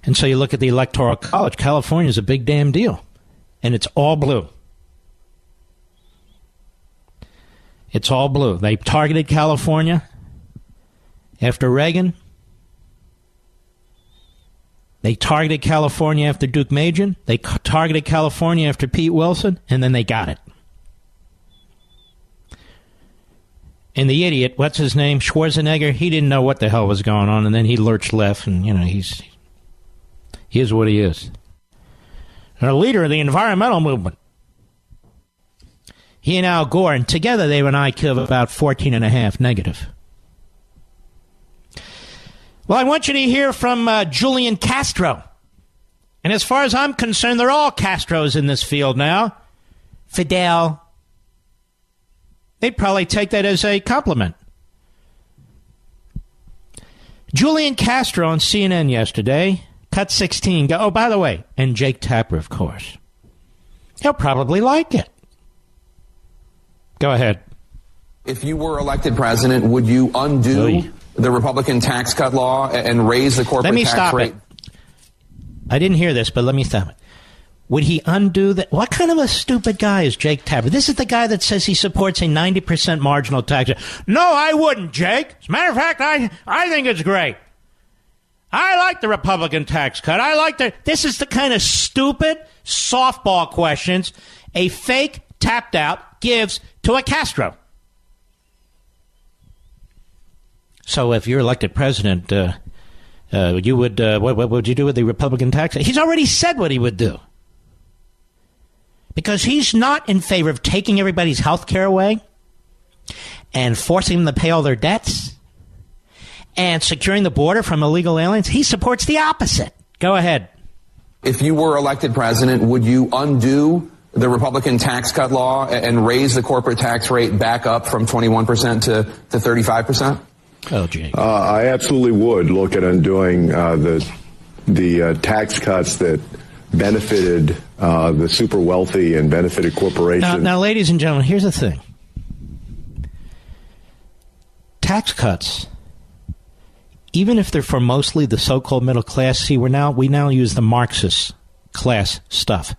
And so you look at the Electoral College. California's a big damn deal. And it's all blue. It's all blue. They targeted California after Reagan. They targeted California after Duke Majan. They targeted California after Pete Wilson, and then they got it. And the idiot, what's his name, Schwarzenegger, he didn't know what the hell was going on, and then he lurched left, and, he is what he is. A leader of the environmental movement. He and Al Gore, and together they have an IQ of about 14.5 negative. Well, I want you to hear from Julian Castro. And as far as I'm concerned, they're all Castros in this field now. Fidel. They'd probably take that as a compliment. Julian Castro on CNN yesterday, cut 16. Oh, by the way, and Jake Tapper, of course. He'll probably like it. Go ahead.
If you were elected president, would you undo the Republican tax cut law and raise the corporate tax rate?
I didn't hear this, but let me stop it. Would he undo that? What kind of a stupid guy is Jake Tapper? This is the guy that says he supports a 90% marginal tax. No, I wouldn't, Jake. As a matter of fact, I think it's great. I like the Republican tax cut. This is the kind of stupid softball questions a fake tapped out gives to a Castro. So if you're elected president, you would what would you do with the Republican tax? He's already said what he would do. Because he's not in favor of taking everybody's health care away and forcing them to pay all their debts and securing the border from illegal aliens. He supports the opposite. Go ahead.
If you were elected president, would you undo the Republican tax cut law and raise the corporate tax rate back up from 21% to 35%?
Oh, gee.
I absolutely would look at undoing the tax cuts that benefited the super wealthy and benefited corporations.
Now, ladies and gentlemen, here's the thing. Tax cuts, even if they're for mostly the so-called middle class, see, we now use the Marxist class stuff.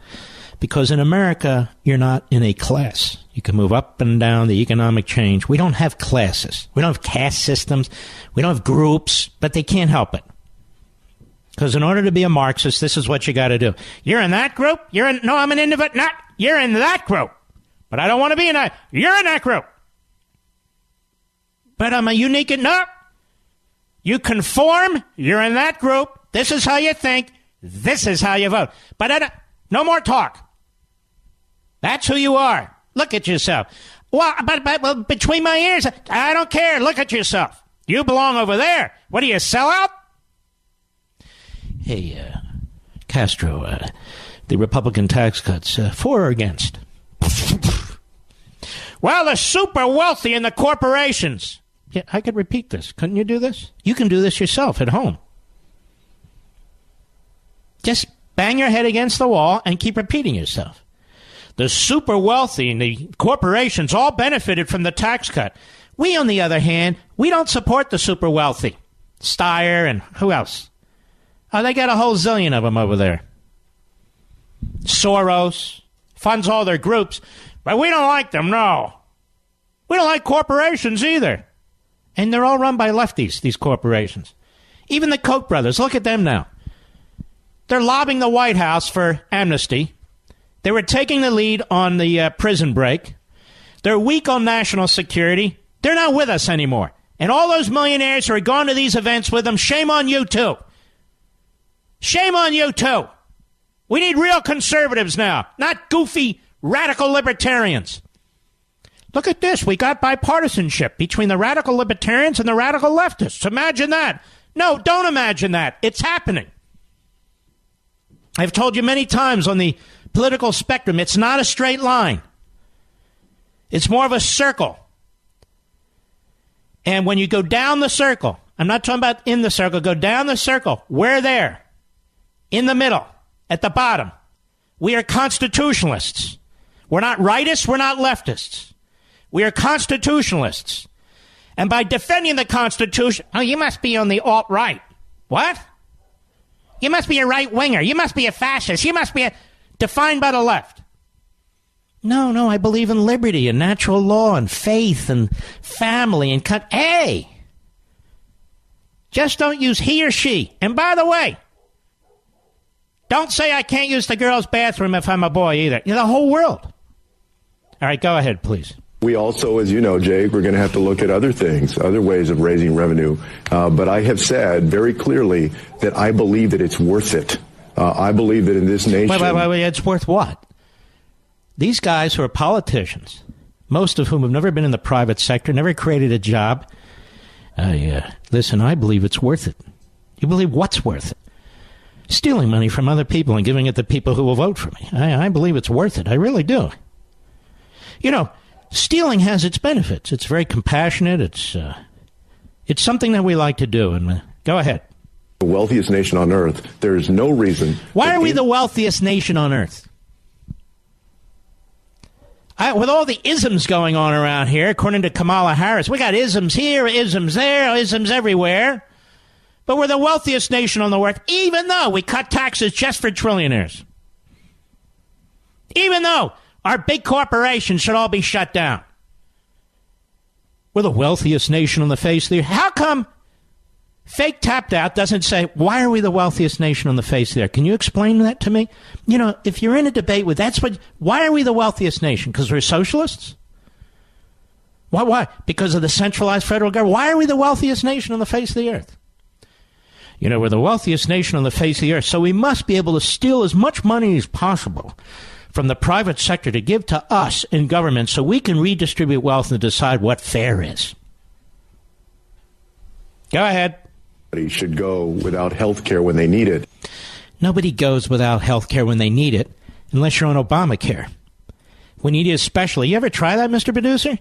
Because in America, you're not in a class. You can move up and down the economic change. We don't have classes. We don't have caste systems. We don't have groups, but they can't help it. Because in order to be a Marxist, this is what you got to do. You're in that group? No, I'm an individual. Not, you're in that group. But I don't want to be in that. You're in that group. But I'm a unique. No. You conform. You're in that group. This is how you think. This is how you vote. But no more talk. That's who you are. Look at yourself. Well, but between my ears, I don't care. Look at yourself. You belong over there. What are you, a sellout? Hey, Castro, the Republican tax cuts, for or against? Well, the super wealthy and the corporations. Yeah, I could repeat this. Couldn't you do this? You can do this yourself at home. Just bang your head against the wall and keep repeating yourself. The super wealthy and the corporations all benefited from the tax cut. We, on the other hand, we don't support the super wealthy. Steyer and who else? Oh, they got a whole zillion of them over there. Soros funds all their groups, but we don't like them, no. We don't like corporations either. And they're all run by lefties, these corporations. Even the Koch brothers, look at them now. They're lobbying the White House for amnesty. They were taking the lead on the prison break. They're weak on national security. They're not with us anymore. And all those millionaires who are going to these events with them, shame on you, too. Shame on you, too. We need real conservatives now, not goofy radical libertarians. Look at this. We got bipartisanship between the radical libertarians and the radical leftists. Imagine that. No, don't imagine that. It's happening. I've told you many times on the political spectrum, it's not a straight line. It's more of a circle. And when you go down the circle, I'm not talking about in the circle, go down the circle. We're there. In the middle, at the bottom. We are constitutionalists. We're not rightists, we're not leftists. We are constitutionalists. And by defending the Constitution, oh, you must be on the alt-right. What? You must be a right-winger. You must be a fascist. You must be defined by the left. No, I believe in liberty and natural law and faith and family and Hey! Just don't use he or she. And by the way, Don't say I can't use the girls' bathroom if I'm a boy either. The whole world. All right, go ahead, please.
We also, as you know, Jake, we're going to have to look at other things, other ways of raising revenue. But I have said very clearly that I believe that it's worth it. I believe that in this nation...
Wait, it's worth what? These guys who are politicians, most of whom have never been in the private sector, never created a job. Listen, I believe it's worth it. You believe what's worth it? Stealing money from other people and giving it to people who will vote for me. I believe it's worth it. I really do. Stealing has its benefits. It's very compassionate. It's something that we like to do. And go ahead.
The wealthiest nation on earth. There is no reason.
Why are we the wealthiest nation on earth? With all the isms going on around here, according to Kamala Harris, we got isms here, isms there, isms everywhere. But we're the wealthiest nation on the earth, even though we cut taxes just for trillionaires. Even though our big corporations should all be shut down. We're the wealthiest nation on the face of the earth. How come Fake Tapped Out doesn't say, why are we the wealthiest nation on the face of the earth? Can you explain that to me? If you're in a debate with why are we the wealthiest nation? Because we're socialists? Why? Because of the centralized federal government? Why are we the wealthiest nation on the face of the earth? We're the wealthiest nation on the face of the earth, so we must be able to steal as much money as possible from the private sector to give to us in government so we can redistribute wealth and decide what fair is. Go ahead.
Nobody should go without health care when they need it.
Nobody goes without health care when they need it, unless you're on Obamacare. We need it especially. You ever try that, Mr. Producer?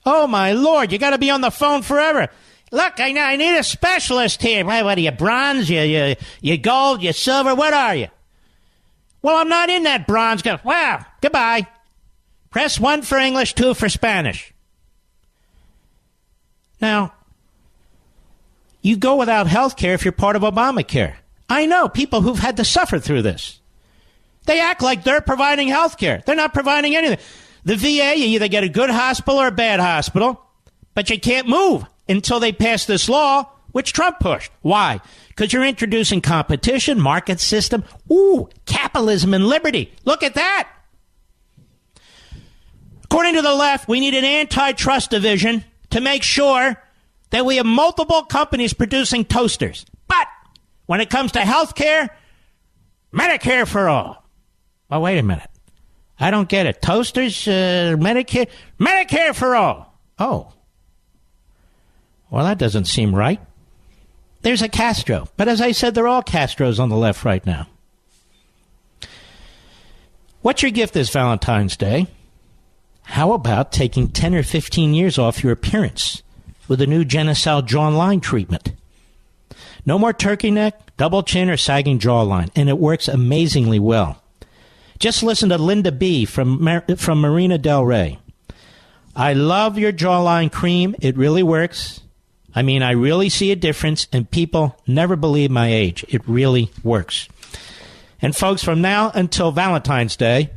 Oh, my Lord, you got to be on the phone forever. Look, I need a specialist here. What are you, bronze? You gold? You silver? What are you? Well, I'm not in that bronze. Wow, goodbye. Press 1 for English, 2 for Spanish. Now, you go without health care if you're part of Obamacare. I know people who've had to suffer through this. They act like they're providing health care. They're not providing anything. The VA, you either get a good hospital or a bad hospital, but you can't move until they pass this law, which Trump pushed. Why? Because you're introducing competition, market system, capitalism and liberty. Look at that. According to the left, we need an antitrust division to make sure that we have multiple companies producing toasters. But when it comes to health care, Medicare for all. Well, wait a minute. I don't get it. Toasters, Medicare for all. Oh. Well, that doesn't seem right. There's a Castro. But as I said, they're all Castros on the left right now. What's your gift this Valentine's Day? How about taking 10 or 15 years off your appearance with a new Genucel jawline treatment? No more turkey neck, double chin, or sagging jawline, and it works amazingly well. Just listen to Linda B. from Marina Del Rey. I love your jawline cream. It really works. I mean, I really see a difference, and people never believe my age. It really works. And folks, from now until Valentine's Day,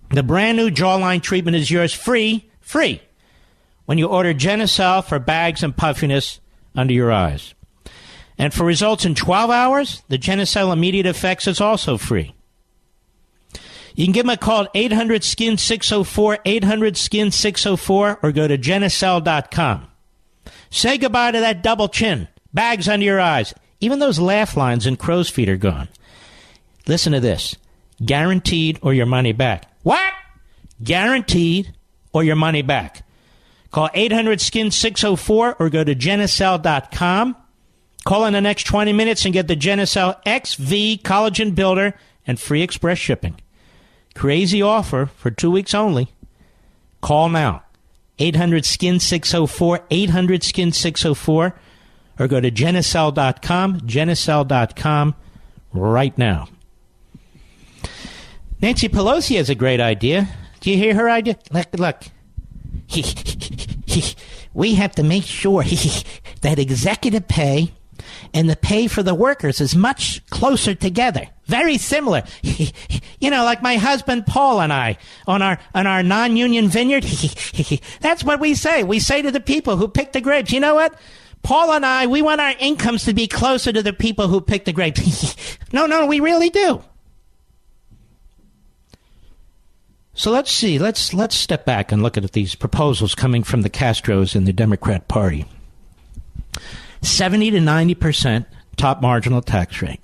the brand new jawline treatment is yours free, when you order Genucel for bags and puffiness under your eyes. And for results in 12 hours, the Genucel Immediate Effects is also free. You can give them a call at 800-SKIN-604, 800-SKIN-604, or go to Genucel.com. Say goodbye to that double chin, bags under your eyes. Even those laugh lines and crow's feet are gone. Listen to this. Guaranteed or your money back. What? Guaranteed or your money back. Call 800-SKIN-604 or go to Genucel.com. Call in the next 20 minutes and get the Genucel XV Collagen Builder and free express shipping. Crazy offer for 2 weeks only. Call now. 800-SKIN-604, 800-SKIN-604, or go to Genucel.com, Genucel.com right now. Nancy Pelosi has a great idea. Do you hear her idea? Look. We have to make sure that executive pay and the pay for the workers is much closer together. Very similar. Like my husband Paul and I on our non-union vineyard. That's what we say. We say to the people who pick the grapes, you know what? Paul and I, we want our incomes to be closer to the people who pick the grapes. No, we really do. So let's see. Let's step back and look at these proposals coming from the Castros in the Democrat Party. 70 to 90% top marginal tax rate.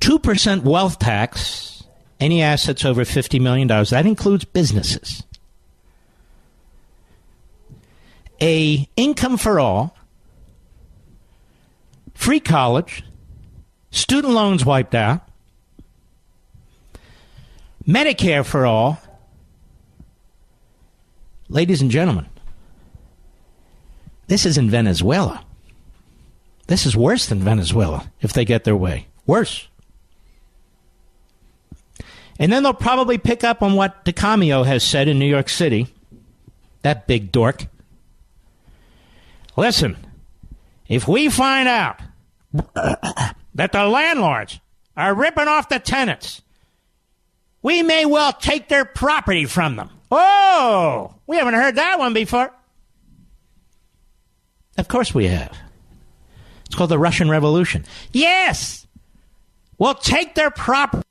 2% wealth tax, any assets over $50 million. That includes businesses. A income for all, free college, student loans wiped out, Medicare for all. Ladies and gentlemen, this is in Venezuela. This is worse than Venezuela if they get their way. Worse. And then they'll probably pick up on what DeCamio has said in New York City. That big dork. Listen, if we find out that the landlords are ripping off the tenants, we may well take their property from them. Oh, we haven't heard that one before. Of course we have. It's called the Russian Revolution. Yes, we'll take their property.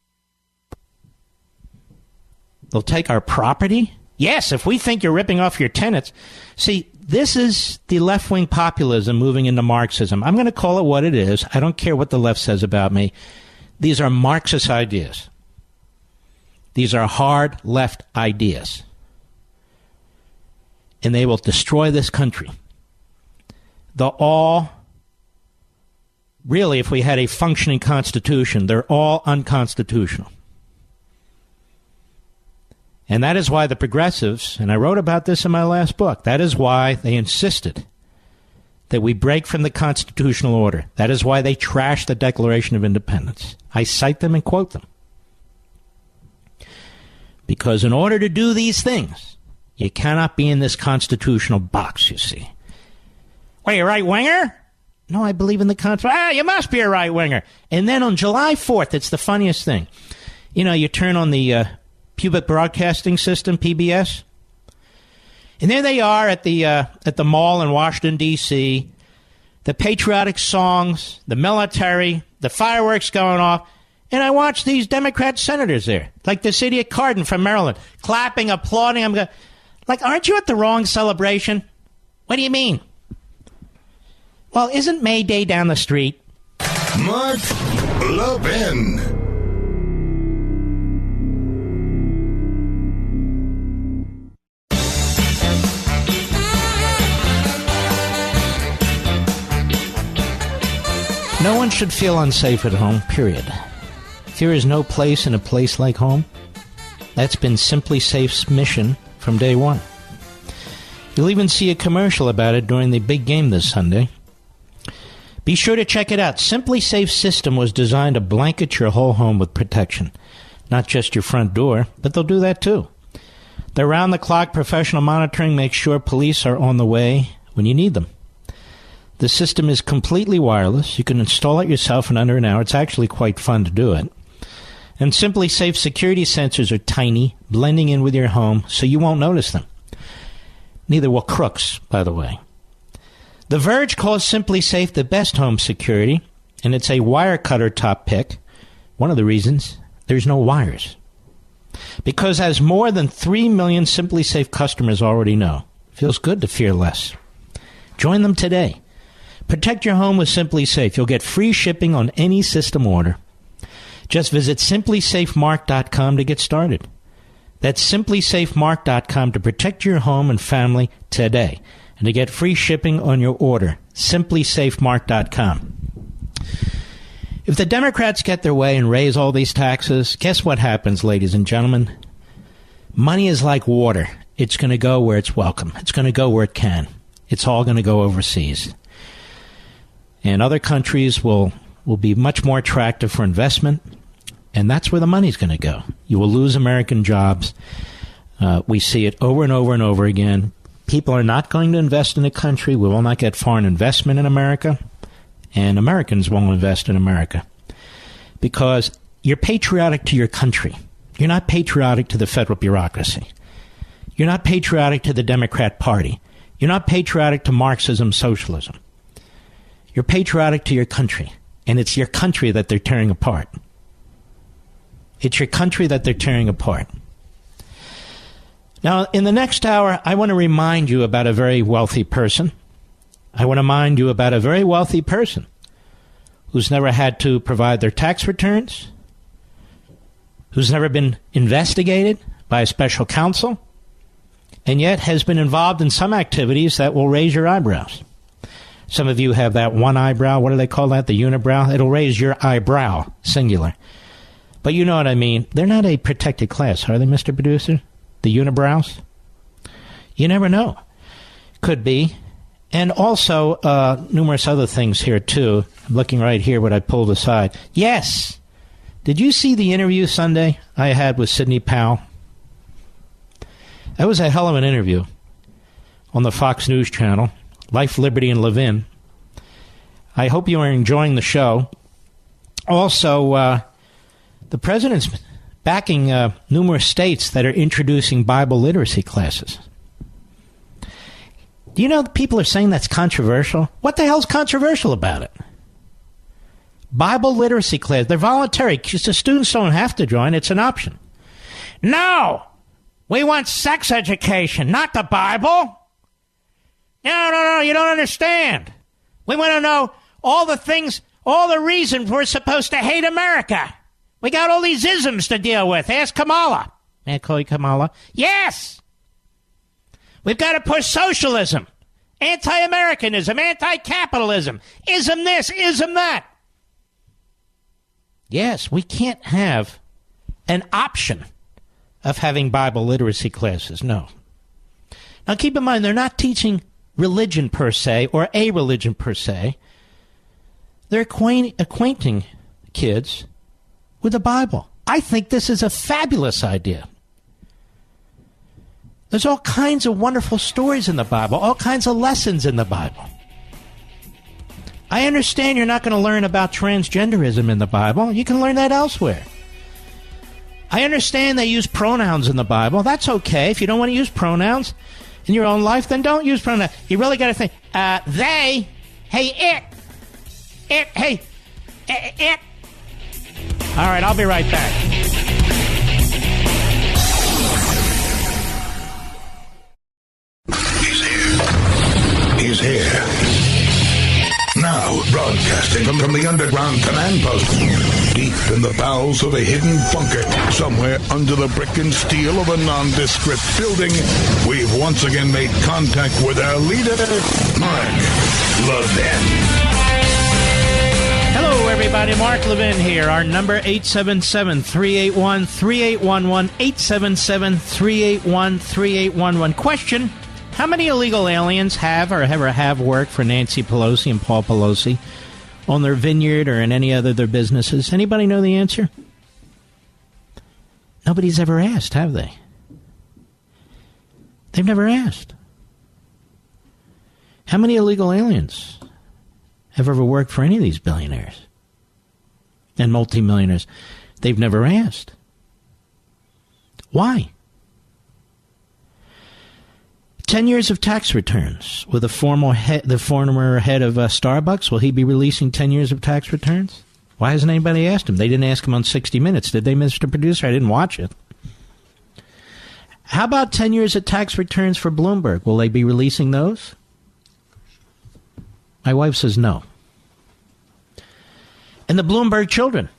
They'll take our property? Yes, if we think you're ripping off your tenants. See, this is the left-wing populism moving into Marxism. I'm going to call it what it is. I don't care what the left says about me. These are Marxist ideas. These are hard left ideas. And they will destroy this country. Really, if we had a functioning constitution, they're all unconstitutional. And that is why the progressives, and I wrote about this in my last book, that is why they insisted that we break from the constitutional order. That is why they trashed the Declaration of Independence. I cite them and quote them. Because in order to do these things, you cannot be in this constitutional box, you see. What, you a right-winger? No, I believe in the Constitution. You must be a right-winger. And then on July 4th, it's the funniest thing. You know, you turn on the Public Broadcasting System, PBS, and there they are at the mall in Washington, D.C., the patriotic songs, the military, the fireworks going off, and I watch these Democrat senators there, like this idiot Cardin from Maryland, clapping, applauding. I'm going, like, aren't you at the wrong celebration? What do you mean? Well, isn't May Day down the street?
Mark Levin.
No one should feel unsafe at home, period. Fear is no place in a place like home. That's been Simply Safe's mission from day one. You'll even see a commercial about it during the big game this Sunday. Be sure to check it out. Simply Safe's system was designed to blanket your whole home with protection. Not just your front door, but they'll do that too. Their round-the-clock professional monitoring makes sure police are on the way when you need them. The system is completely wireless. You can install it yourself in under an hour. It's actually quite fun to do it. And Simply Safe security sensors are tiny, blending in with your home, so you won't notice them. Neither will crooks, by the way. The Verge calls Simply Safe the best home security, and it's a wire cutter top pick. One of the reasons, there's no wires. Because as more than 3 million Simply Safe customers already know, feels good to fear less. Join them today. Protect your home with Simply Safe. You'll get free shipping on any system order. Just visit simplysafemark.com to get started. That's simplysafemark.com to protect your home and family today and to get free shipping on your order. simplysafemark.com. If the Democrats get their way and raise all these taxes, guess what happens, ladies and gentlemen? Money is like water. It's going to go where it's welcome. It's going to go where it can. It's all going to go overseas. And other countries will be much more attractive for investment, and that's where the money's going to go. You will lose American jobs. We see it over and over and over again. People are not going to invest in the country. We will not get foreign investment in America, and Americans won't invest in America because you're patriotic to your country. You're not patriotic to the federal bureaucracy. You're not patriotic to the Democrat Party. You're not patriotic to Marxism, socialism. You're patriotic to your country, and it's your country that they're tearing apart. It's your country that they're tearing apart. Now, in the next hour, I want to remind you about a very wealthy person. I want to remind you about a very wealthy person who's never had to provide their tax returns, who's never been investigated by a special counsel, and yet has been involved in some activities that will raise your eyebrows. Some of you have that one eyebrow. What do they call that? The unibrow? It'll raise your eyebrow, singular. But you know what I mean. They're not a protected class, are they, Mr. Producer? The unibrows? You never know. Could be. And also, numerous other things here, too. I'm looking right here what I pulled aside. Yes! Did you see the interview Sunday I had with Sidney Powell? That was a hell of an interview on the Fox News channel. Life, Liberty, and Levin. I hope you are enjoying the show. Also, the president's backing numerous states that are introducing Bible literacy classes. Do you know that people are saying that's controversial? What the hell's controversial about it? Bible literacy class. They're voluntary. The students don't have to join. It's an option. No! We want sex education, not the Bible. No, you don't understand. We want to know all the things, all the reasons we're supposed to hate America. We got all these isms to deal with. Ask Kamala. May I call you Kamala? Yes! We've got to push socialism, anti-Americanism, anti-capitalism, ism this, ism that. Yes, we can't have an option of having Bible literacy classes, no. Now keep in mind, they're not teaching religion per se, or a religion per se. They're acquainting kids with the Bible. I think this is a fabulous idea. There's all kinds of wonderful stories in the Bible, all kinds of lessons in the Bible. I understand you're not going to learn about transgenderism in the Bible. You can learn that elsewhere. I understand they use pronouns in the Bible. That's okay. If you don't want to use pronouns in your own life, then don't use pronouns. You really got to think, they, hey, it, hey, it. All right, I'll be right back.
He's here. Now, broadcasting from the underground command post, deep in the bowels of a hidden bunker, somewhere under the brick and steel of a nondescript building, we've once again made contact with our leader, Mark Levin.
Hello, everybody. Mark Levin here. Our number, 877-381-3811, 877-381-3811. Question: how many illegal aliens have or ever have worked for Nancy Pelosi and Paul Pelosi on their vineyard or in any other of their businesses? Anybody know the answer? Nobody's ever asked, have they? They've never asked. How many illegal aliens have ever worked for any of these billionaires and multimillionaires? They've never asked. Why? 10 years of tax returns with the former head of Starbucks. Will he be releasing 10 years of tax returns? Why hasn't anybody asked him? They didn't ask him on 60 Minutes, did they, Mr. Producer? I didn't watch it. How about 10 years of tax returns for Bloomberg? Will they be releasing those? My wife says no. And the Bloomberg children.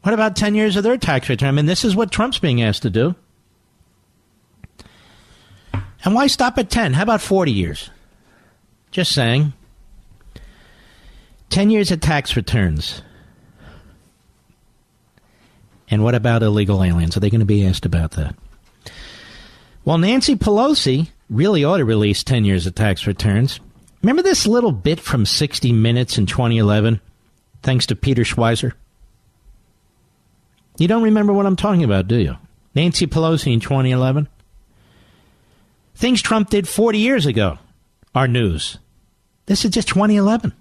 What about 10 years of their tax return? I mean, this is what Trump's being asked to do. And why stop at 10? How about 40 years? Just saying. 10 years of tax returns. And what about illegal aliens? Are they going to be asked about that? Well, Nancy Pelosi really ought to release 10 years of tax returns. Remember this little bit from 60 Minutes in 2011, thanks to Peter Schweizer? You don't remember what I'm talking about, do you? Nancy Pelosi in 2011? Things Trump did 40 years ago are news. This is just 2011.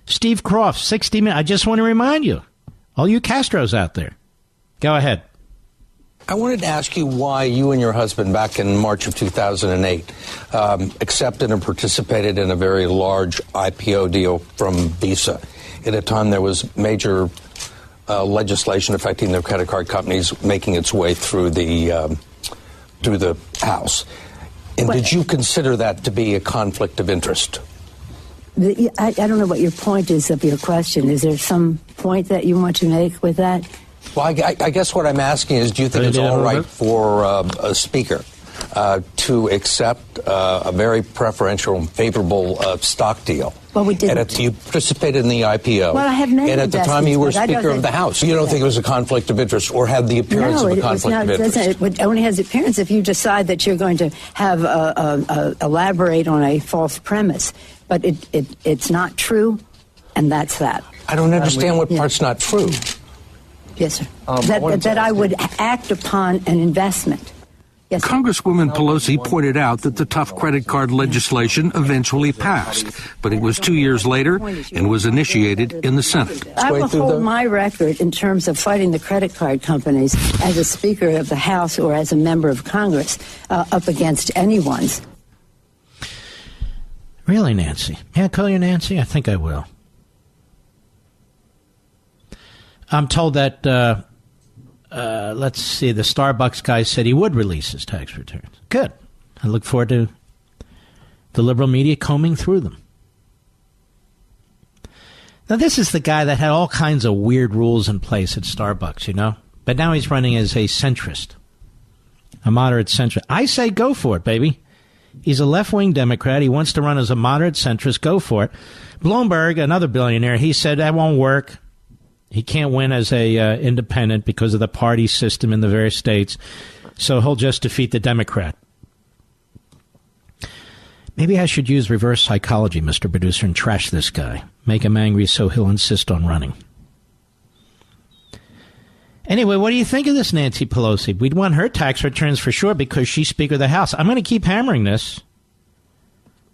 Steve Croft, 60 Minutes. I just want to remind you, all you Castros out there, go ahead.
I wanted to ask you why you and your husband, back in March of 2008, accepted and participated in a very large IPO deal from Visa. At a time there was major legislation affecting the credit card companies making its way through the House. And did you consider that to be a conflict of interest?
I don't know what your point is of your question. Is there some point that you want to make with that?
Well, I guess what I'm asking is, do you think it's all right for a speaker to accept a very preferential and favorable stock deal?
Well, we didn't.
And you participated in the IPO.
Well, I have many
and at the time you were Speaker of the House. You don't think it was a conflict of interest or had the appearance of a conflict of interest?
It only has the appearance if you decide that you're going to have elaborate on a false premise. But it's not true, and that's that.
I don't understand what part's not true.
Yes, sir. That I would act upon an investment. Yes,
Congresswoman Pelosi pointed out that the tough credit card legislation eventually passed, but it was 2 years later and was initiated in the Senate.
I will hold my record in terms of fighting the credit card companies as a Speaker of the House or as a member of Congress up against anyone's.
Really, Nancy? May I call you Nancy? I think I will. I'm told that, let's see, the Starbucks guy said he would release his tax returns. Good. I look forward to the liberal media combing through them. Now, this is the guy that had all kinds of weird rules in place at Starbucks, you know? But now he's running as a centrist, a moderate centrist. I say go for it, baby. He's a left-wing Democrat. He wants to run as a moderate centrist. Go for it. Bloomberg, another billionaire, he said that won't work. He can't win as a independent because of the party system in the various states. So he'll just defeat the Democrat. Maybe I should use reverse psychology, Mr. Producer, and trash this guy. Make him angry so he'll insist on running. Anyway, what do you think of this Nancy Pelosi? We'd want her tax returns for sure because she's Speaker of the House. I'm going to keep hammering this.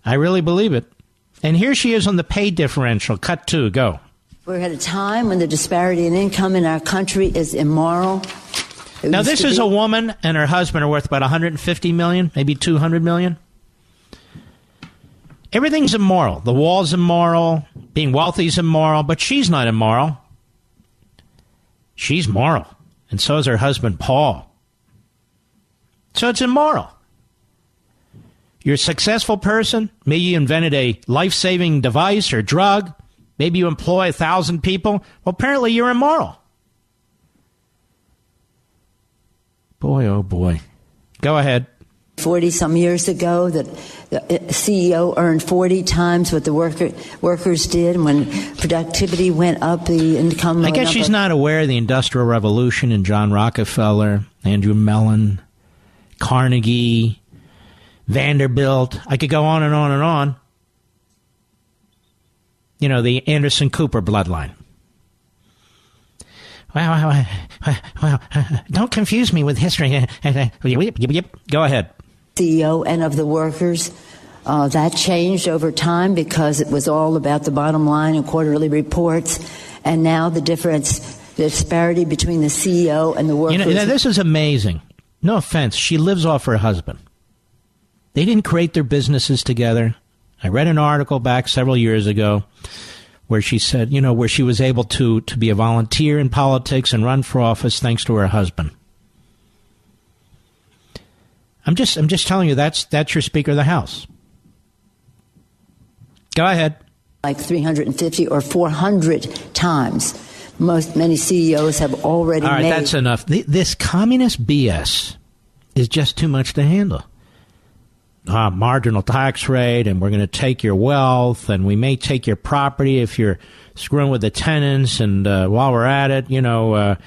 I really believe it. And here she is on the pay differential. Cut 2, go.
We're at a time when the disparity in income in our country is immoral.
Now, this is a woman and her husband are worth about $150 million, maybe $200 million. Everything's immoral. The wall's immoral. Being wealthy is immoral, but she's not immoral. She's moral, and so is her husband, Paul. So it's immoral. You're a successful person. Maybe you invented a life-saving device or drug. Maybe you employ 1,000 people. Well, apparently you're immoral. Boy, oh boy. Go ahead.
40-some years ago, that the CEO earned 40 times what the workers did. And when productivity went up, the income
I guess she's not aware of the Industrial Revolution and John Rockefeller, Andrew Mellon, Carnegie, Vanderbilt. I could go on and on and on. You know, the Anderson Cooper bloodline. Well, don't confuse me with history. Go ahead.
CEO and of the workers. That changed over time because it was all about the bottom line and quarterly reports. And now the disparity between the CEO and the workers.
You know, this is amazing. No offense. She lives off her husband. They didn't create their businesses together. I read an article back several years ago where she said, you know, where she was able to be a volunteer in politics and run for office thanks to her husband. I'm just telling you that's your Speaker of the House. Go ahead.
Like 350 or 400 times. Many CEOs have already
All right,
made.
That's enough. This communist BS is just too much to handle. Marginal tax rate, and we're going to take your wealth, and we may take your property if you're screwing with the tenants. And while we're at it, you know,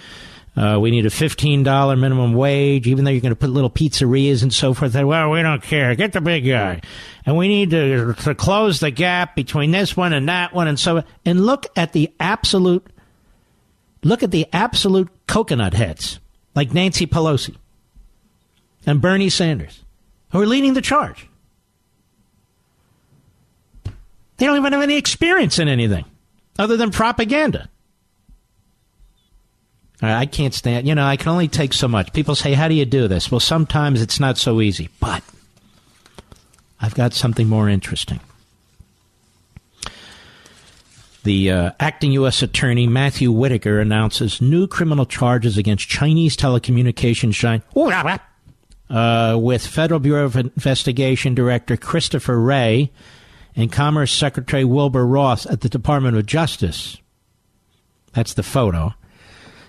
we need a $15 minimum wage, even though you're going to put little pizzerias and so forth. Well, we don't care. Get the big guy. And we need to close the gap between this one and that one. And so, and look at the absolute coconut heads like Nancy Pelosi and Bernie Sanders, who are leading the charge. They don't even have any experience in anything other than propaganda. I can't stand, I can only take so much. People say, how do you do this? Well, sometimes it's not so easy, but I've got something more interesting. The acting U.S. Attorney Matthew Whitaker announces new criminal charges against Chinese telecommunications giant with Federal Bureau of Investigation Director Christopher Wray and Commerce Secretary Wilbur Ross at the Department of Justice. That's the photo.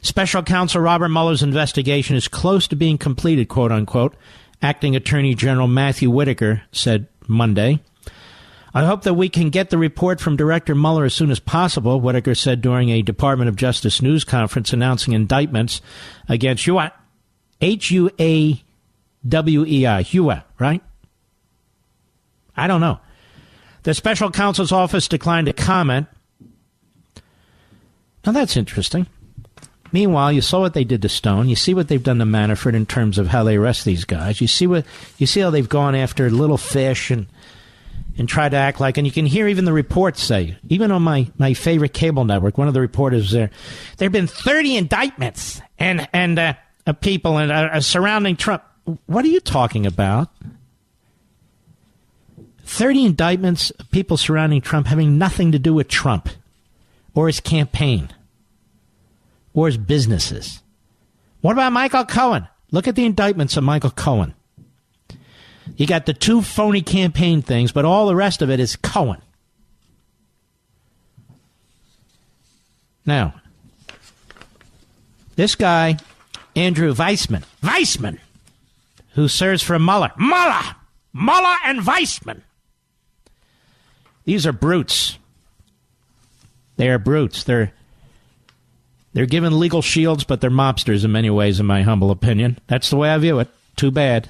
Special Counsel Robert Mueller's investigation is close to being completed, quote unquote. Acting Attorney General Matthew Whitaker said Monday. I hope that we can get the report from Director Mueller as soon as possible, Whitaker said during a Department of Justice news conference announcing indictments against Huawei. H-U-A-W-E-I. Huawei, right? I don't know. The special counsel's office declined to comment. Now, that's interesting. Meanwhile, you saw what they did to Stone. You see what they've done to Manafort in terms of how they arrest these guys. You see how they've gone after little fish and try to act like, and you can hear even the reports say, even on my favorite cable network, one of the reporters there have been 30 indictments and people surrounding Trump. What are you talking about? 30 indictments of people surrounding Trump having nothing to do with Trump or his campaign or his businesses. What about Michael Cohen? Look at the indictments of Michael Cohen. You got the 2 phony campaign things, but all the rest of it is Cohen. Now, this guy, Andrew Weissman, who serves for Mueller and Weissman. These are brutes. They are brutes. They're given legal shields, but they're mobsters in many ways, in my humble opinion. That's the way I view it. Too bad.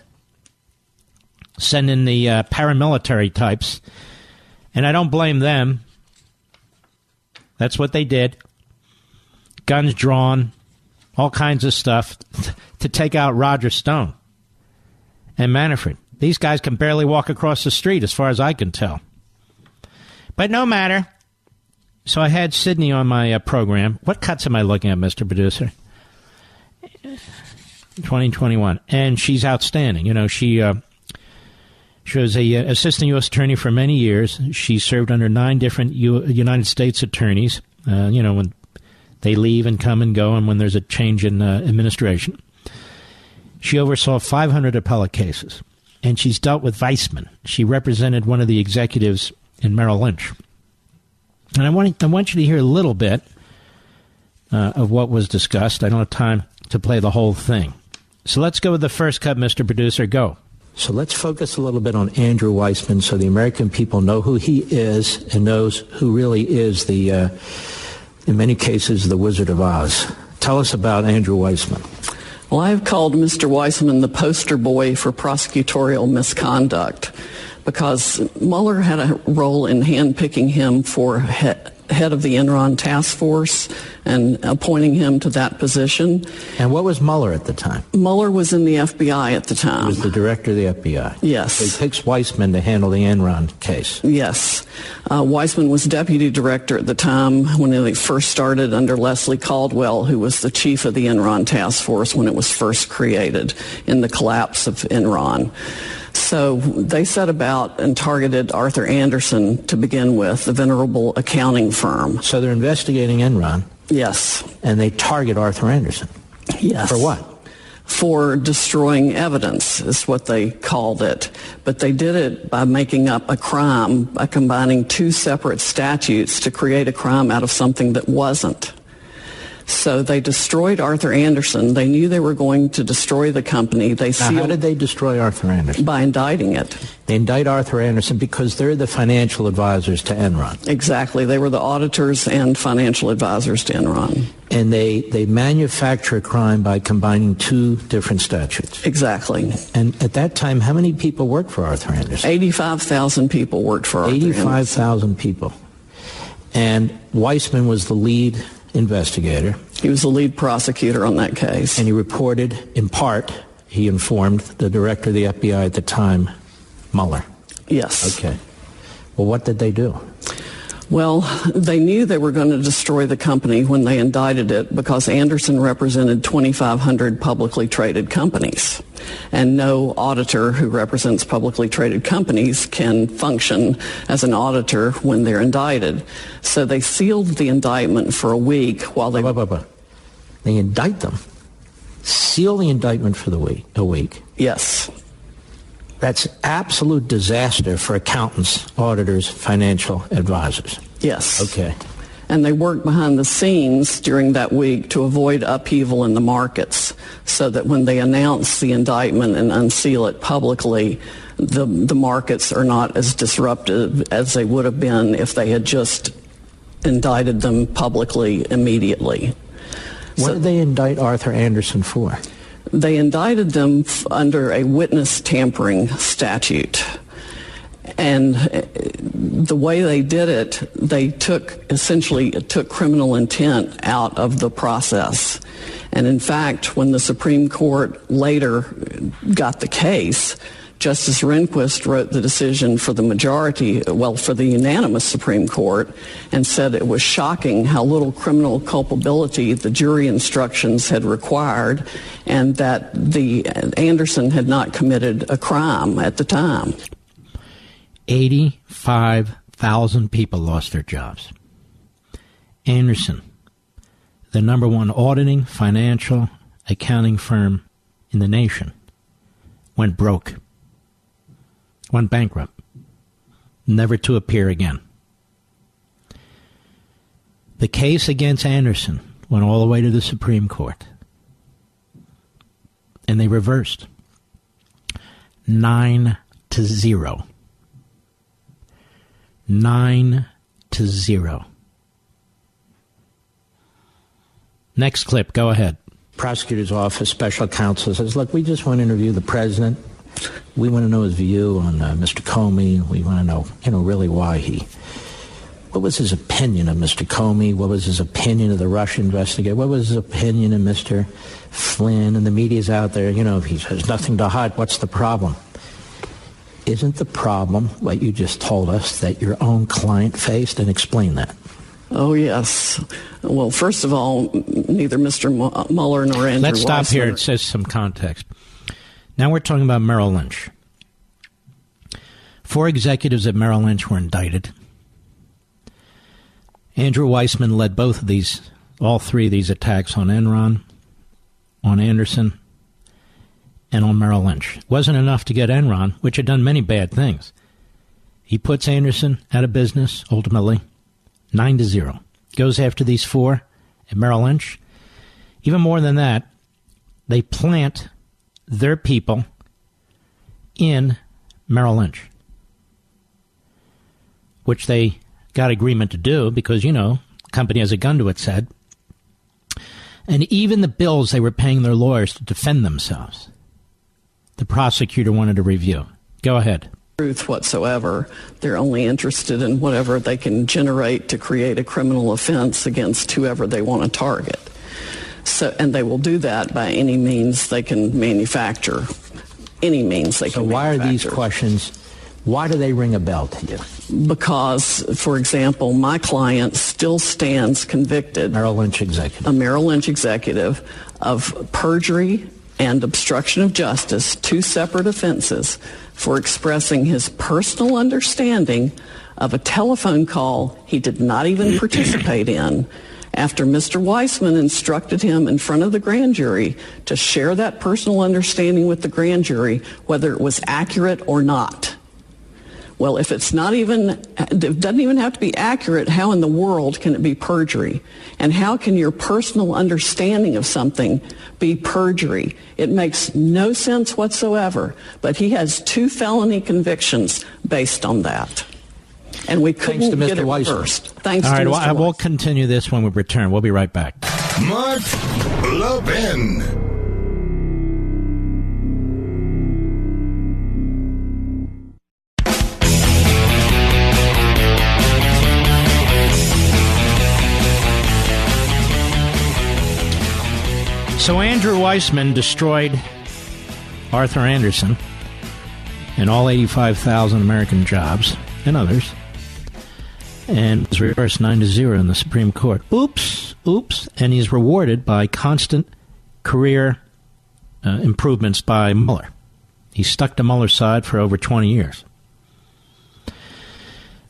Send in the paramilitary types. And I don't blame them. That's what they did. Guns drawn, all kinds of stuff to take out Roger Stone and Manafort. These guys can barely walk across the street, as far as I can tell. But no matter. So I had Sydney on my program. What cuts am I looking at, Mr. Producer? 2021. And she's outstanding. She was a assistant U.S. attorney for many years. She served under 9 different United States attorneys, when they leave and come and go and when there's a change in administration. She oversaw 500 appellate cases, and she's dealt with Weissman. She represented one of the executives in Merrill Lynch. And I want you to hear a little bit of what was discussed. I don't have time to play the whole thing. So let's go with the first cut, Mr. Producer. Go. So let's focus a little bit on Andrew Weissman so the American people know who he is and knows who really is in many cases, the Wizard of Oz. Tell us about Andrew Weissman.
Well, I've called Mr. Weissman the poster boy for prosecutorial misconduct because Mueller had a role in handpicking him for head of the Enron task force and appointing him to that position.
And what was Mueller at the time?
Mueller was in the FBI at the time.
He was the director of the FBI.
Yes.
So he picks Weissman to handle the Enron case.
Yes. Weissman was deputy director at the time when they first started under Leslie Caldwell, who was the chief of the Enron task force when it was first created in the collapse of Enron. So they set about and targeted Arthur Andersen to begin with, the venerable accounting firm.
So they're investigating Enron.
Yes.
And they target Arthur Andersen.
Yes.
For what?
For destroying evidence is what they called it. But they did it by making up a crime, by combining 2 separate statutes to create a crime out of something that wasn't. So they destroyed Arthur Andersen. They knew they were going to destroy the company. Now,
how did they destroy Arthur Andersen?
By indicting it.
They indict Arthur Andersen because they're the financial advisors to Enron.
Exactly. They were the auditors and financial advisors to Enron.
And they manufacture a crime by combining 2 different statutes.
Exactly.
And at that time, how many people worked for Arthur Andersen?
85,000 people worked for Arthur Andersen.
85,000 people. And Weissman was the lead investigator.
He was the lead prosecutor on that case.
And he reported, in part, he informed the director of the FBI at the time, Mueller.
Yes.
Okay. Well, what did they do?
Well, they knew they were going to destroy the company when they indicted it because Anderson represented 2,500 publicly traded companies. And no auditor who represents publicly traded companies can function as an auditor when they're indicted. So they sealed the indictment for a week while they...
They indict them. Seal the indictment for a week.
Yes.
That's absolute disaster for accountants, auditors, financial advisors.
Yes.
Okay.
And they worked behind the scenes during that week to avoid upheaval in the markets so that when they announce the indictment and unseal it publicly, the markets are not as disruptive as they would have been if they had just indicted them publicly immediately.
What did they indict Arthur Anderson for?
They indicted them under a witness tampering statute. And the way they did it, they took criminal intent out of the process. And in fact, when the Supreme Court later got the case, Justice Rehnquist wrote the decision for the for the unanimous Supreme Court, and said it was shocking how little criminal culpability the jury instructions had required, and that Anderson had not committed a crime at the time.
85,000 people lost their jobs. Anderson, the number one auditing, financial, accounting firm in the nation, went broke. Went bankrupt, never to appear again. The case against Anderson went all the way to the Supreme Court, and they reversed 9-0. 9-0. Next clip, go ahead. Prosecutor's office, special counsel says, look, we just want to interview the president. We want to know his view on Mr. Comey. We want to know, really what was his opinion of Mr. Comey? What was his opinion of the Russian investigator? What was his opinion of Mr. Flynn? And the media's out there, he has nothing to hide. What's the problem? Isn't the problem what you just told us that your own client faced? And explain that.
Oh, yes. Well, first of all, neither Mr. Mueller nor Andrew
Let's stop
Weissman.
here. It says some context. Now we're talking about Merrill Lynch. 4 executives at Merrill Lynch were indicted. Andrew Weissman led all 3 of these attacks on Enron, on Anderson, and on Merrill Lynch. It wasn't enough to get Enron, which had done many bad things. He puts Anderson out of business, ultimately, 9-0. Goes after these 4 at Merrill Lynch. Even more than that, they plant their people in Merrill Lynch, which they got agreement to do because, the company has a gun to its head. And even the bills they were paying their lawyers to defend themselves, the prosecutor wanted to review. Go ahead.
Truth whatsoever. They're only interested in whatever they can generate to create a criminal offense against whoever they want to target. And they will do that by any means they can manufacture. Any means they can manufacture. So why are these questions,
why do they ring a bell to you?
Because, for example, my client still stands convicted.
A Merrill Lynch executive of perjury and obstruction of justice, 2 separate offenses, for expressing his personal understanding of a telephone call he did not even participate in, after Mr. Weissman instructed him in front of the grand jury to share that personal understanding with the grand jury, whether it was accurate or not. Well, if it doesn't even have to be accurate, how in the world can it be perjury? And how can your personal understanding of something be perjury? It makes no sense whatsoever. But he has 2 felony convictions based on that. And we couldn't get it reversed. Thanks to Mr. Weissman. We'll continue this when we return. We'll be right back.
Mark Levin.
So Andrew Weissman destroyed Arthur Anderson and all 85,000 American jobs and others. and was reversed 9-0 in the Supreme Court. Oops. And he's rewarded by constant career improvements by Mueller. He stuck to Mueller's side for over 20 years.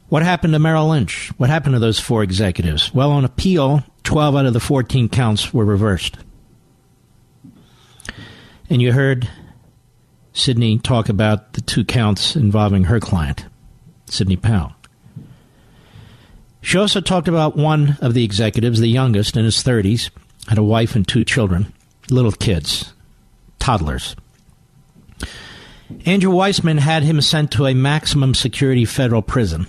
What happened to Merrill Lynch? What happened to those 4 executives? Well, on appeal, 12 out of the 14 counts were reversed. And you heard Sidney talk about the 2 counts involving her client, Sidney Powell. She also talked about one of the executives, the youngest, in his 30s, had a wife and 2 children, little kids, toddlers. Andrew Weissman had him sent to a maximum security federal prison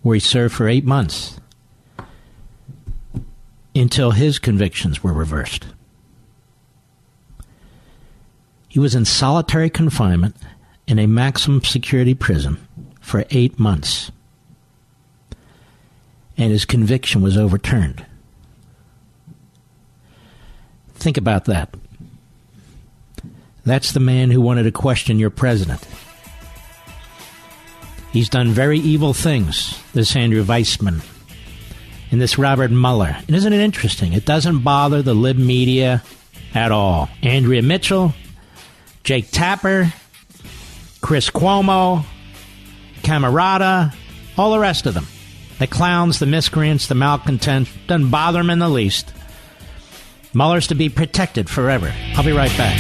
where he served for 8 months until his convictions were reversed. He was in solitary confinement in a maximum security prison for 8 months, and his conviction was overturned. Think about that. That's the man who wanted to question your president. He's done very evil things, this Andrew Weissman and this Robert Mueller. And isn't it interesting? It doesn't bother the lib media at all. Andrea Mitchell, Jake Tapper, Chris Cuomo, Camarada, all the rest of them. The clowns, the miscreants, the malcontents, doesn't bother them in the least. Mueller's to be protected forever. I'll be right back.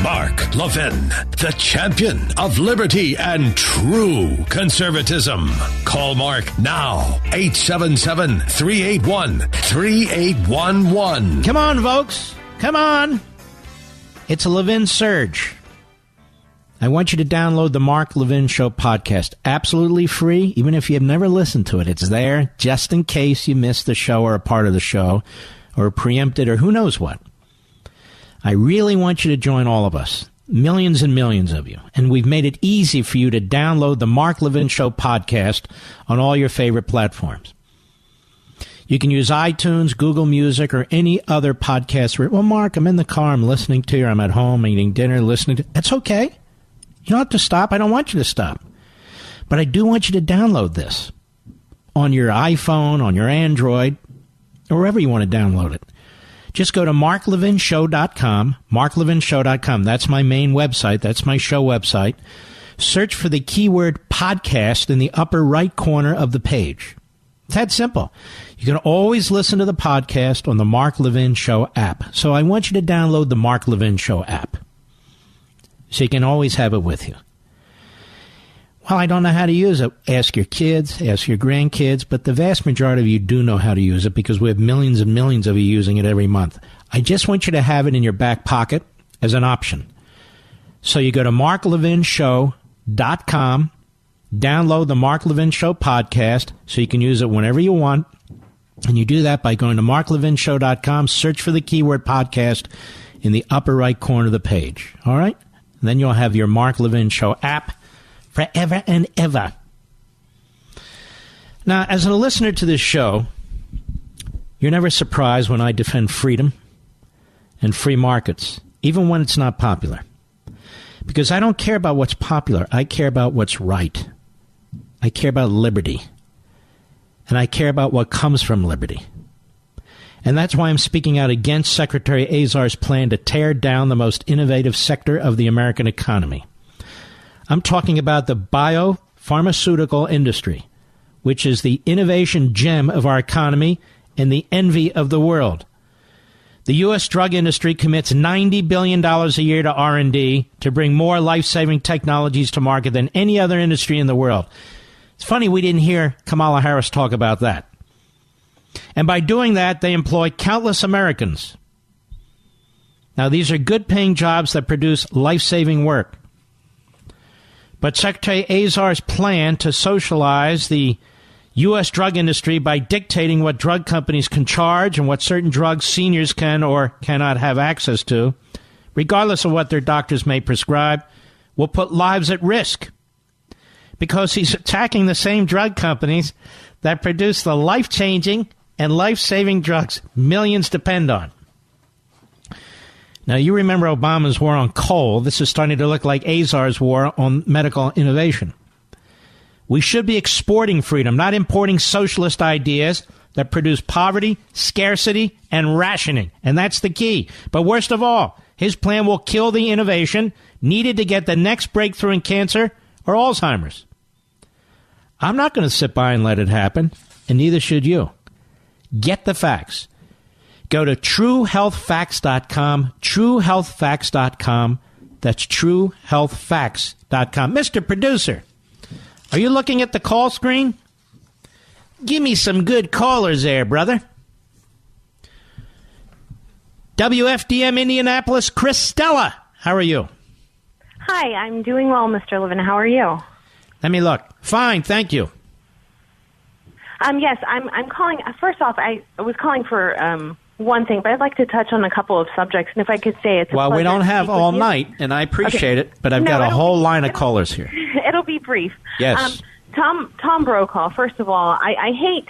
Mark Levin, the champion of liberty and true conservatism. Call Mark now, 877-381-3811.
Come on, folks. Come on. It's a Levin surge. I want you to download the Mark Levin Show podcast. Absolutely free, even if you have never listened to it. It's there just in case you missed the show or a part of the show or preempted or who knows what. I really want you to join all of us, millions and millions of you. And we've made it easy for you to download the Mark Levin Show podcast on all your favorite platforms. You can use iTunes, Google Music, or any other podcast. Well, Mark, I'm in the car, I'm listening to you, I'm at home, eating dinner, listening to... That's okay. You don't have to stop. I don't want you to stop. But I do want you to download this on your iPhone, on your Android, or wherever you want to download it. Just go to marklevinshow.com, marklevinshow.com. That's my main website. That's my show website. Search for the keyword podcast in the upper right corner of the page. It's that simple. You can always listen to the podcast on the Mark Levin Show app. So I want you to download the Mark Levin Show app so you can always have it with you. Well, I don't know how to use it. Ask your kids, ask your grandkids, but the vast majority of you do know how to use it because we have millions and millions of you using it every month. I just want you to have it in your back pocket as an option. So you go to marklevinshow.com, download the Mark Levin Show podcast so you can use it whenever you want. And you do that by going to marklevinshow.com, search for the keyword podcast in the upper right corner of the page. All right? And then you'll have your Mark Levin Show app forever and ever. Now, as a listener to this show, you're never surprised when I defend freedom and free markets, even when it's not popular. Because I don't care about what's popular. I care about what's right. I care about liberty. And I care about what comes from liberty. And that's why I'm speaking out against Secretary Azar's plan to tear down the most innovative sector of the American economy. I'm talking about the biopharmaceutical industry, which is the innovation gem of our economy and the envy of the world. The U.S. drug industry commits $90 billion a year to R&D to bring more life-saving technologies to market than any other industry in the world. It's funny we didn't hear Kamala Harris talk about that. And by doing that, they employ countless Americans. Now, these are good-paying jobs that produce life-saving work. But Secretary Azar's plan to socialize the U.S. drug industry by dictating what drug companies can charge and what certain drugs seniors can or cannot have access to, regardless of what their doctors may prescribe, will put lives at risk. Because he's attacking the same drug companies that produce the life-changing and life-saving drugs millions depend on. Now, you remember Obama's war on coal. This is starting to look like Azar's war on medical innovation. We should be exporting freedom, not importing socialist ideas that produce poverty, scarcity, and rationing. And that's the key. But worst of all, his plan will kill the innovation needed to get the next breakthrough in cancer or Alzheimer's. I'm not going to sit by and let it happen, and neither should you. Get the facts. Go to truehealthfacts.com, truehealthfacts.com. That's truehealthfacts.com. Mr. Producer, are you looking at the call screen? Give me some good callers there, brother. WFDM Indianapolis, Christella, how are you?
Hi, I'm doing well, Mr. Levin. How are you?
Let me look. Fine, thank you.
Yes, I'm calling. First off, I was calling for one thing, but I'd like to touch on a couple of subjects. And if I could say it's a
well, we
pleasure
don't
to
have
speak
all
with you.
night, and I appreciate
Okay.
it, but I've
No,
got a
it'll
whole line of callers here.
It'll be brief.
Yes.
Tom Brokaw. First of all, I hate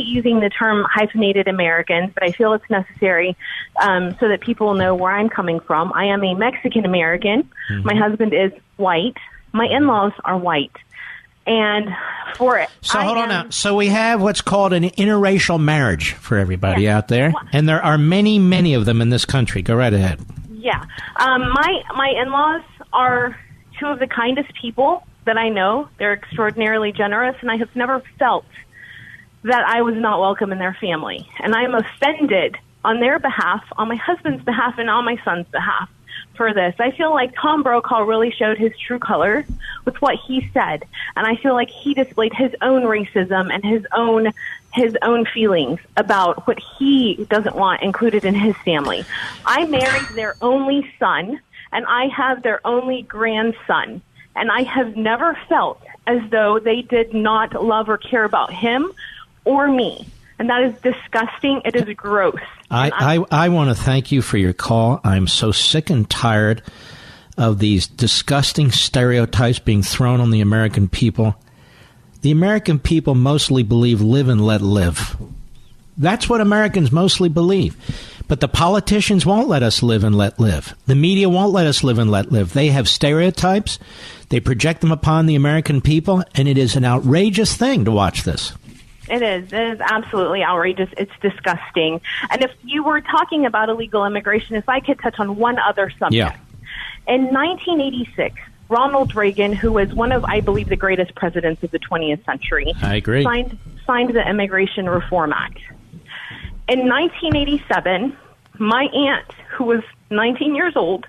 using the term hyphenated Americans, but I feel it's necessary so that people know where I'm coming from. I am a Mexican American.
Mm-hmm.
My husband is white. My in-laws are white. And
hold on now. So we have what's called an interracial marriage for everybody out there, and there are many, many of them in this country. Go right ahead.
Yeah. My in-laws are two of the kindest people that I know. They're extraordinarily generous, and I have never felt that I was not welcome in their family. And I am offended on their behalf, on my husband's behalf, and on my son's behalf for this. I feel like Tom Brokaw really showed his true color with what he said, and I feel like he displayed his own racism and his own feelings about what he doesn't want included in his family. I married their only son, and I have their only grandson, and I have never felt as though they did not love or care about him or me. And that is disgusting. It is gross.
I want to thank you for your call. I'm so sick and tired of these disgusting stereotypes being thrown on the American people. The American people mostly believe live and let live. That's what Americans mostly believe. But the politicians won't let us live and let live. The media won't let us live and let live. They have stereotypes. They project them upon the American people, and it is an outrageous thing to watch this.
It is. It is absolutely outrageous. It's disgusting. And if you were talking about illegal immigration, if I could touch on one other subject.
Yeah.
In 1986, Ronald Reagan, who was one of, I believe, the greatest presidents of the 20th century,
I agree,
signed the Immigration Reform Act. In 1987, my aunt, who was 19 years old,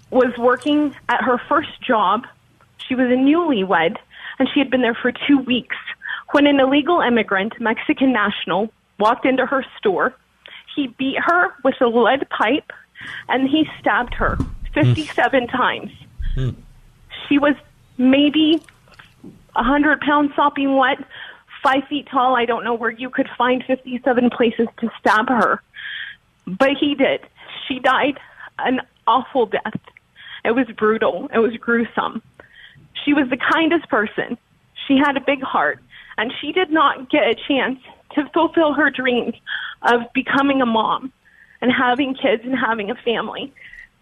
was working at her first job. She was a newlywed, and she had been there for 2 weeks when an illegal immigrant, Mexican national, walked into her store. He beat her with a lead pipe, and he stabbed her 57 times. She was maybe 100 pounds sopping wet, 5 feet tall. I don't know where you could find 57 places to stab her. But he did. She died an awful death. It was brutal. It was gruesome. She was the kindest person. She had a big heart. And she did not get a chance to fulfill her dreams of becoming a mom and having kids and having a family.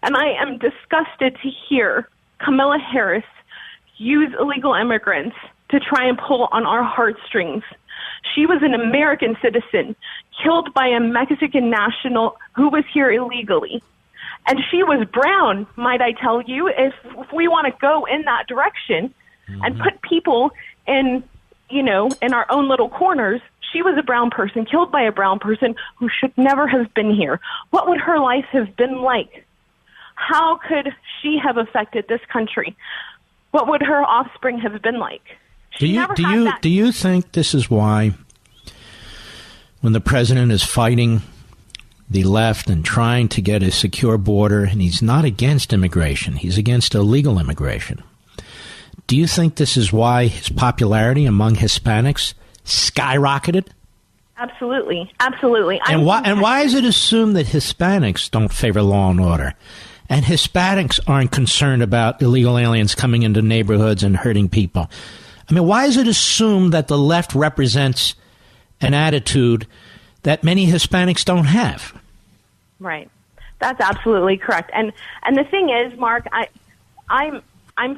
And I am disgusted to hear Kamala Harris use illegal immigrants to try and pull on our heartstrings. She was an American citizen killed by a Mexican national who was here illegally. And she was brown, might I tell you, if we want to go in that direction and put people in, in our own little corners. She was a brown person, killed by a brown person who should never have been here. What would her life have been like? How could she have affected this country? What would her offspring have been like?
Do you think this is why when the president is fighting the left and trying to get a secure border, and he's not against immigration, he's against illegal immigration, do you think this is why his popularity among Hispanics skyrocketed?
Absolutely. Absolutely.
And why is it assumed that Hispanics don't favor law and order? And Hispanics aren't concerned about illegal aliens coming into neighborhoods and hurting people? I mean, why is it assumed that the left represents an attitude that many Hispanics don't have?
Right. That's absolutely correct. And the thing is, Mark, I'm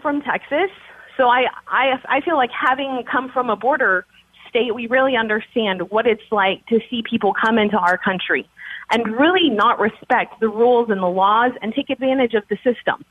from Texas, so I feel like having come from a border state, we really understand what it's like to see people come into our country and really not respect the rules and the laws and take advantage of the system.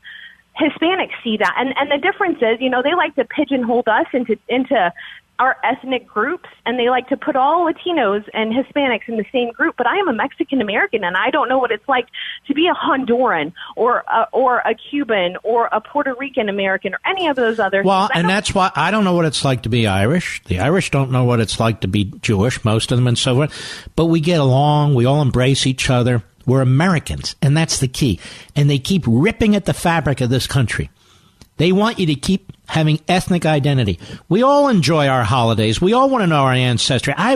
Hispanics see that, and the difference is, they like to pigeonhole us into our ethnic groups, and they like to put all Latinos and Hispanics in the same group. But I am a Mexican American, and I don't know what it's like to be a Honduran or a Cuban or a Puerto Rican American or any of those other.
Well, and that's why I don't know what it's like to be Irish. The Irish don't know what it's like to be Jewish, most of them, and so forth. But we get along. We all embrace each other. We're Americans, and that's the key. And they keep ripping at the fabric of this country. They want you to keep having ethnic identity. We all enjoy our holidays. We all want to know our ancestry. I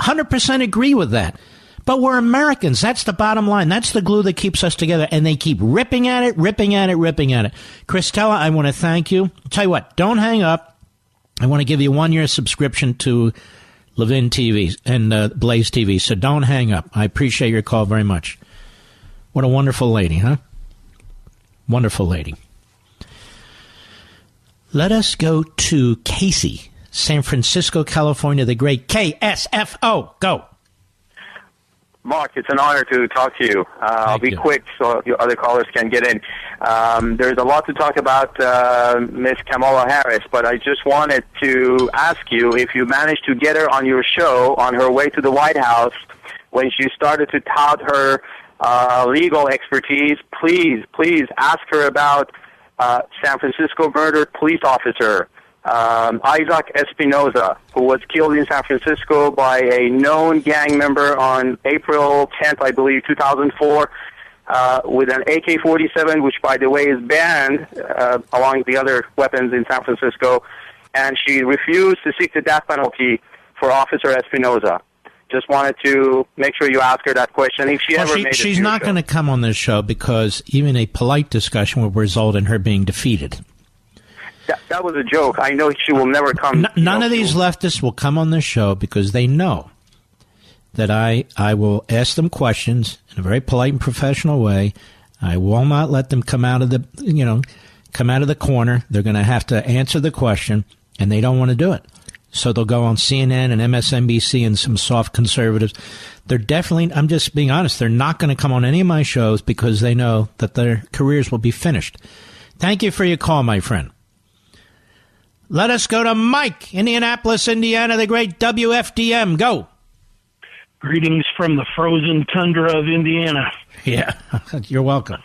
100% agree with that. But we're Americans. That's the bottom line. That's the glue that keeps us together. And they keep ripping at it, ripping at it, ripping at it. Christella, I want to thank you. I'll tell you what, don't hang up. I want to give you a 1-year subscription to Levin TV and Blaze TV. So don't hang up. I appreciate your call very much. What a wonderful lady, huh? Wonderful lady. Let us go to Casey, San Francisco, California, the great KSFO. Go.
Mark, it's an honor to talk to you. I'll be quick so your other callers can get in. There's a lot to talk about Miss Kamala Harris, but I just wanted to ask you if you managed to get her on your show on her way to the White House when she started to tout her legal expertise. Please ask her about San Francisco murdered police officer Isaac Espinoza, who was killed in San Francisco by a known gang member on April 10th, I believe, 2004, with an AK-47, which, by the way, is banned along with the other weapons in San Francisco. And she refused to seek the death penalty for Officer Espinoza. Just wanted to make sure you ask her that question. If she ever made it.
She's not going to come on this show because even a polite discussion will result in her being defeated.
That was a joke. I know she will never come.
None of these leftists will come on this show because they know that I will ask them questions in a very polite and professional way. I will not let them come out of the corner. They're going to have to answer the question, and they don't want to do it. So they'll go on CNN and MSNBC and some soft conservatives. They're definitely, I'm just being honest, they're not going to come on any of my shows because they know that their careers will be finished. Thank you for your call, my friend. Let us go to Mike, Indianapolis, Indiana, the great WFDM. Go.
Greetings from the frozen tundra of Indiana.
Yeah, you're welcome.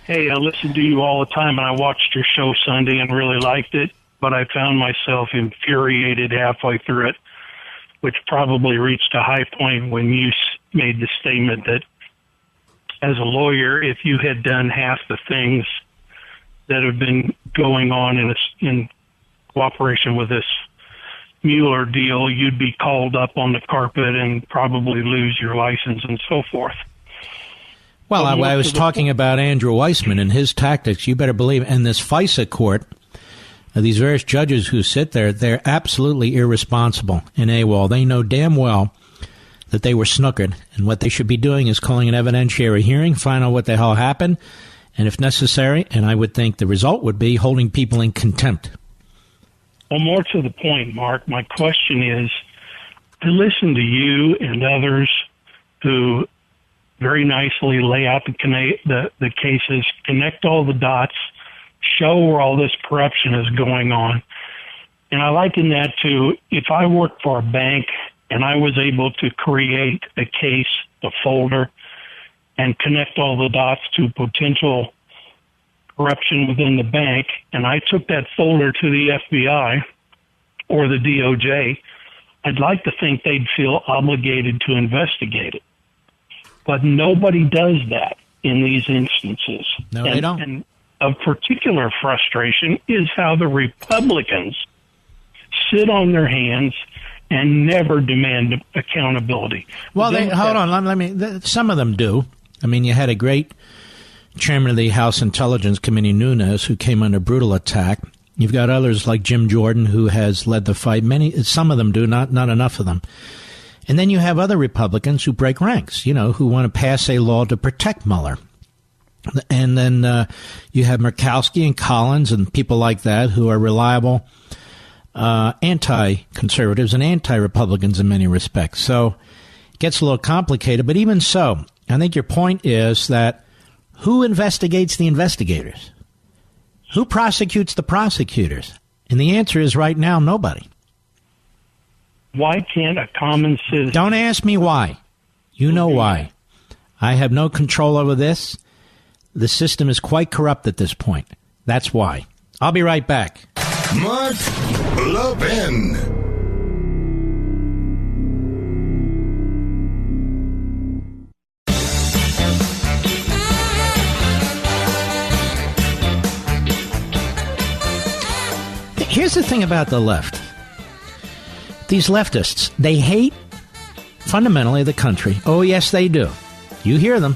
Hey, I listen to you all the time, and I watched your show Sunday and really liked it. But I found myself infuriated halfway through it, which probably reached a high point when you made the statement that as a lawyer, if you had done half the things that have been going on in cooperation with this Mueller deal, you'd be called up on the carpet and probably lose your license and so forth.
Well, I was talking about Andrew Weissman and his tactics. You better believe, and this FISA court, these various judges who sit there, they're absolutely irresponsible and AWOL. They know damn well that they were snookered, and what they should be doing is calling an evidentiary hearing, find out what the hell happened, and if necessary, and I would think the result would be holding people in contempt.
Well, more to the point, Mark, my question is to listen to you and others who very nicely lay out the cases, connect all the dots, show where all this corruption is going on. And I liken that to if I worked for a bank and I was able to create a case, a folder, and connect all the dots to potential corruption within the bank, and I took that folder to the FBI or the DOJ, I'd like to think they'd feel obligated to investigate it. But nobody does that in these instances.
No, they don't.
And of particular frustration is how the Republicans sit on their hands and never demand accountability.
Well, hold on. Some of them do. I mean, you had a great chairman of the House Intelligence Committee, Nunes, who came under brutal attack. You've got others like Jim Jordan, who has led the fight. Some of them do, not enough of them. And then you have other Republicans who break ranks, who want to pass a law to protect Mueller. And then you have Murkowski and Collins and people like that who are reliable anti-conservatives and anti-Republicans in many respects. So it gets a little complicated. But even so, I think your point is that who investigates the investigators? Who prosecutes the prosecutors? And the answer is right now, nobody.
Why can't a common citizen...
Don't ask me why. You know why. I have no control over this. The system is quite corrupt at this point. That's why. I'll be right back.
Mark Levin.
Here's the thing about the left. These leftists, they hate fundamentally the country. Oh, yes, they do. You hear them.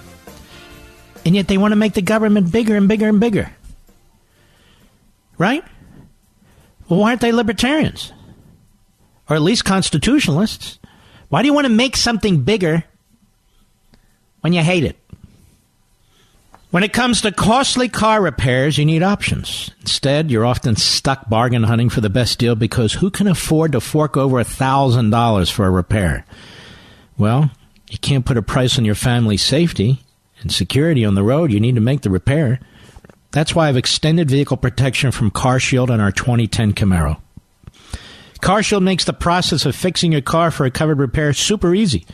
And yet they want to make the government bigger and bigger and bigger. Right? Well, why aren't they libertarians? Or at least constitutionalists? Why do you want to make something bigger when you hate it? When it comes to costly car repairs, you need options. Instead, you're often stuck bargain hunting for the best deal because who can afford to fork over $1,000 for a repair? Well, you can't put a price on your family's safety and security on the road. You need to make the repair. That's why I've extended vehicle protection from CarShield on our 2010 Camaro. CarShield makes the process of fixing your car for a covered repair super easy.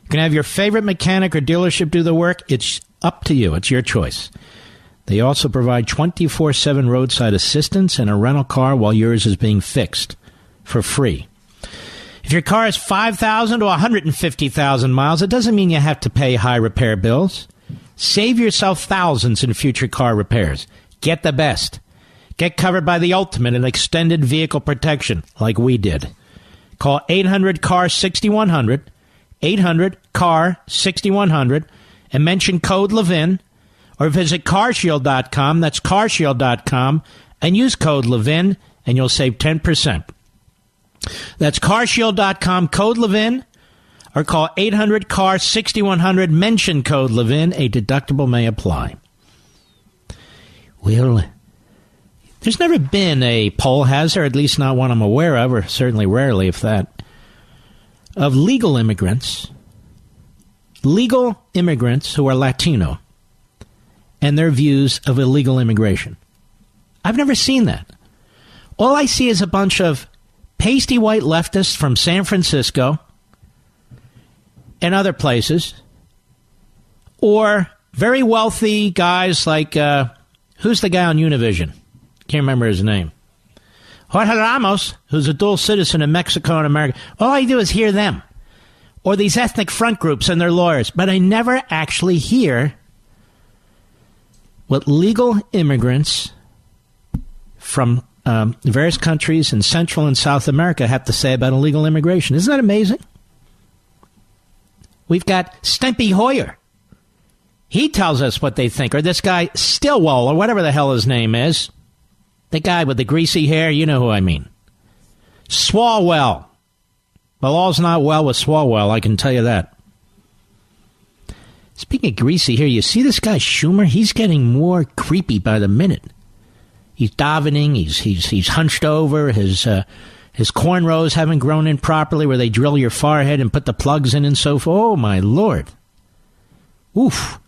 You can have your favorite mechanic or dealership do the work. It's up to you. It's your choice. They also provide 24/7 roadside assistance and a rental car while yours is being fixed for free. If your car is 5,000 to 150,000 miles, it doesn't mean you have to pay high repair bills. Save yourself thousands in future car repairs. Get the best. Get covered by the ultimate in extended vehicle protection, like we did. Call 800-CAR-6100, 800-CAR-6100, and mention code Levin, or visit carshield.com, that's carshield.com, and use code Levin, and you'll save 10%. That's carshield.com, code Levin, or call 800-CAR-6100, mention code Levin, a deductible may apply. Well, there's never been a poll, has there? At least not one I'm aware of, or certainly rarely, if that, of legal immigrants who are Latino and their views of illegal immigration. I've never seen that. All I see is a bunch of pasty white leftists from San Francisco and other places, or very wealthy guys like, who's the guy on Univision? Can't remember his name. Jorge Ramos, who's a dual citizen in Mexico and America. All I do is hear them. Or these ethnic front groups and their lawyers. But I never actually hear what legal immigrants from various countries in Central and South America have to say about illegal immigration. Isn't that amazing? We've got Stempy Hoyer. He tells us what they think. Or this guy Stillwell, or whatever the hell his name is. The guy with the greasy hair, you know who I mean. Swalwell. Well, all's not well with Swalwell, I can tell you that. Speaking of greasy hair, you see this guy Schumer? He's getting more creepy by the minute. He's davening, he's hunched over, his cornrows haven't grown in properly where they drill your forehead and put the plugs in and so forth. Oh, my Lord. Oof.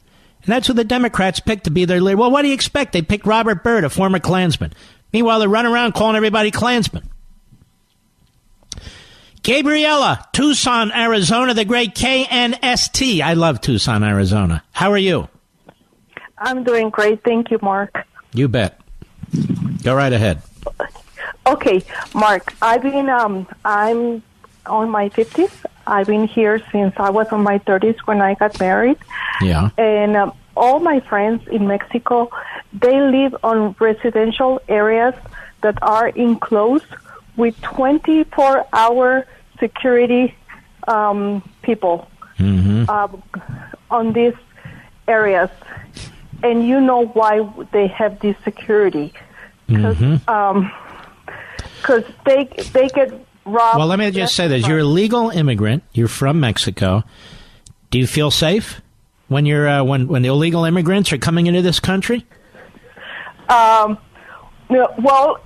And that's what the Democrats picked to be their leader. Well, what do you expect? They picked Robert Byrd, a former Klansman. Meanwhile, they run around calling everybody Klansman. Gabriella, Tucson, Arizona, the great KNST. I love Tucson, Arizona. How are you?
I'm doing great. Thank you, Mark.
You bet. Go right ahead.
Okay, Mark, I'm on my 50s. I've been here since I was in my 30s when I got married.
Yeah.
And all my friends in Mexico, they live on residential areas that are enclosed with 24-hour security people on these areas. And you know why they have this security. Because they get Rob.
Well, let me just say this. You're a legal immigrant. You're from Mexico. Do you feel safe when you're when the illegal immigrants are coming into this country?
Well,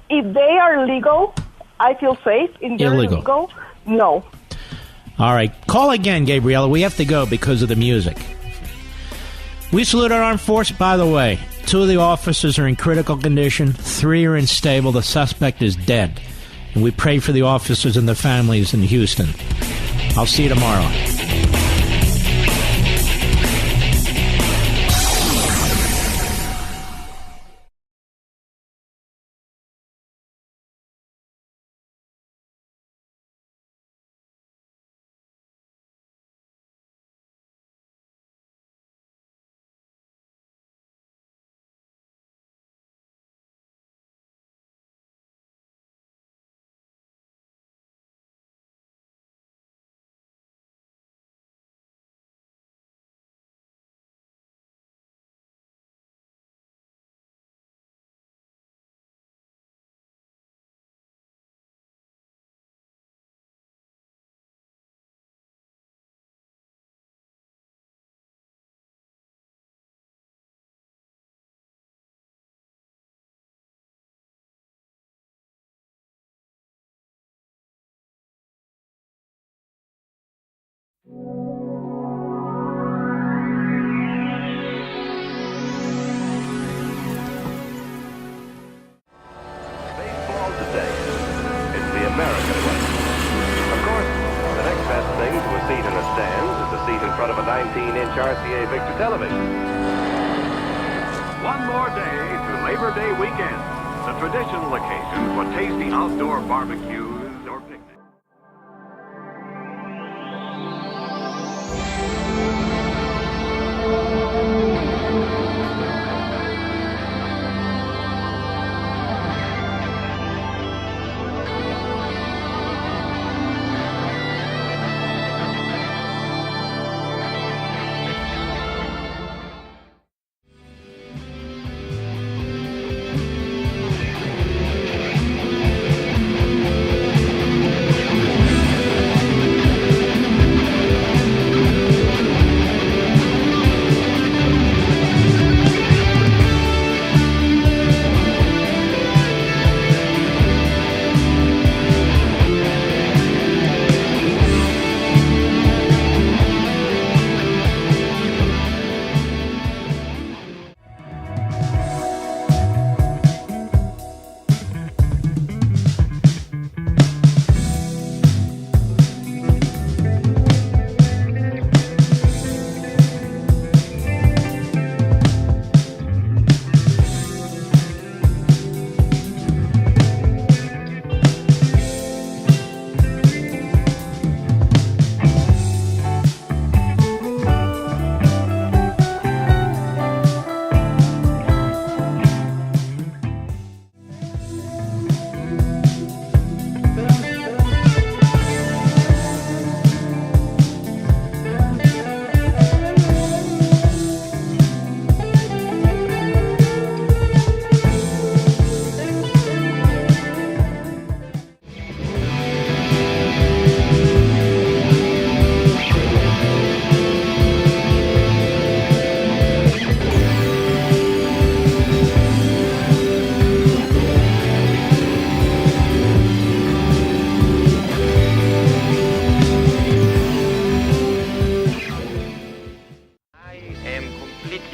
if they are legal, I feel safe. If they're illegal, no.
All right. Call again, Gabriella. We have to go because of the music. We salute our armed forces. By the way, 2 of the officers are in critical condition. 3 are unstable. The suspect is dead. And we pray for the officers and the families in Houston. I'll see you tomorrow.
American way. Of course, the next best thing to a seat in the stands is a seat in front of a 19-inch RCA Victor television.
One more day to Labor Day weekend, the traditional occasion for tasty outdoor barbecues or picnics.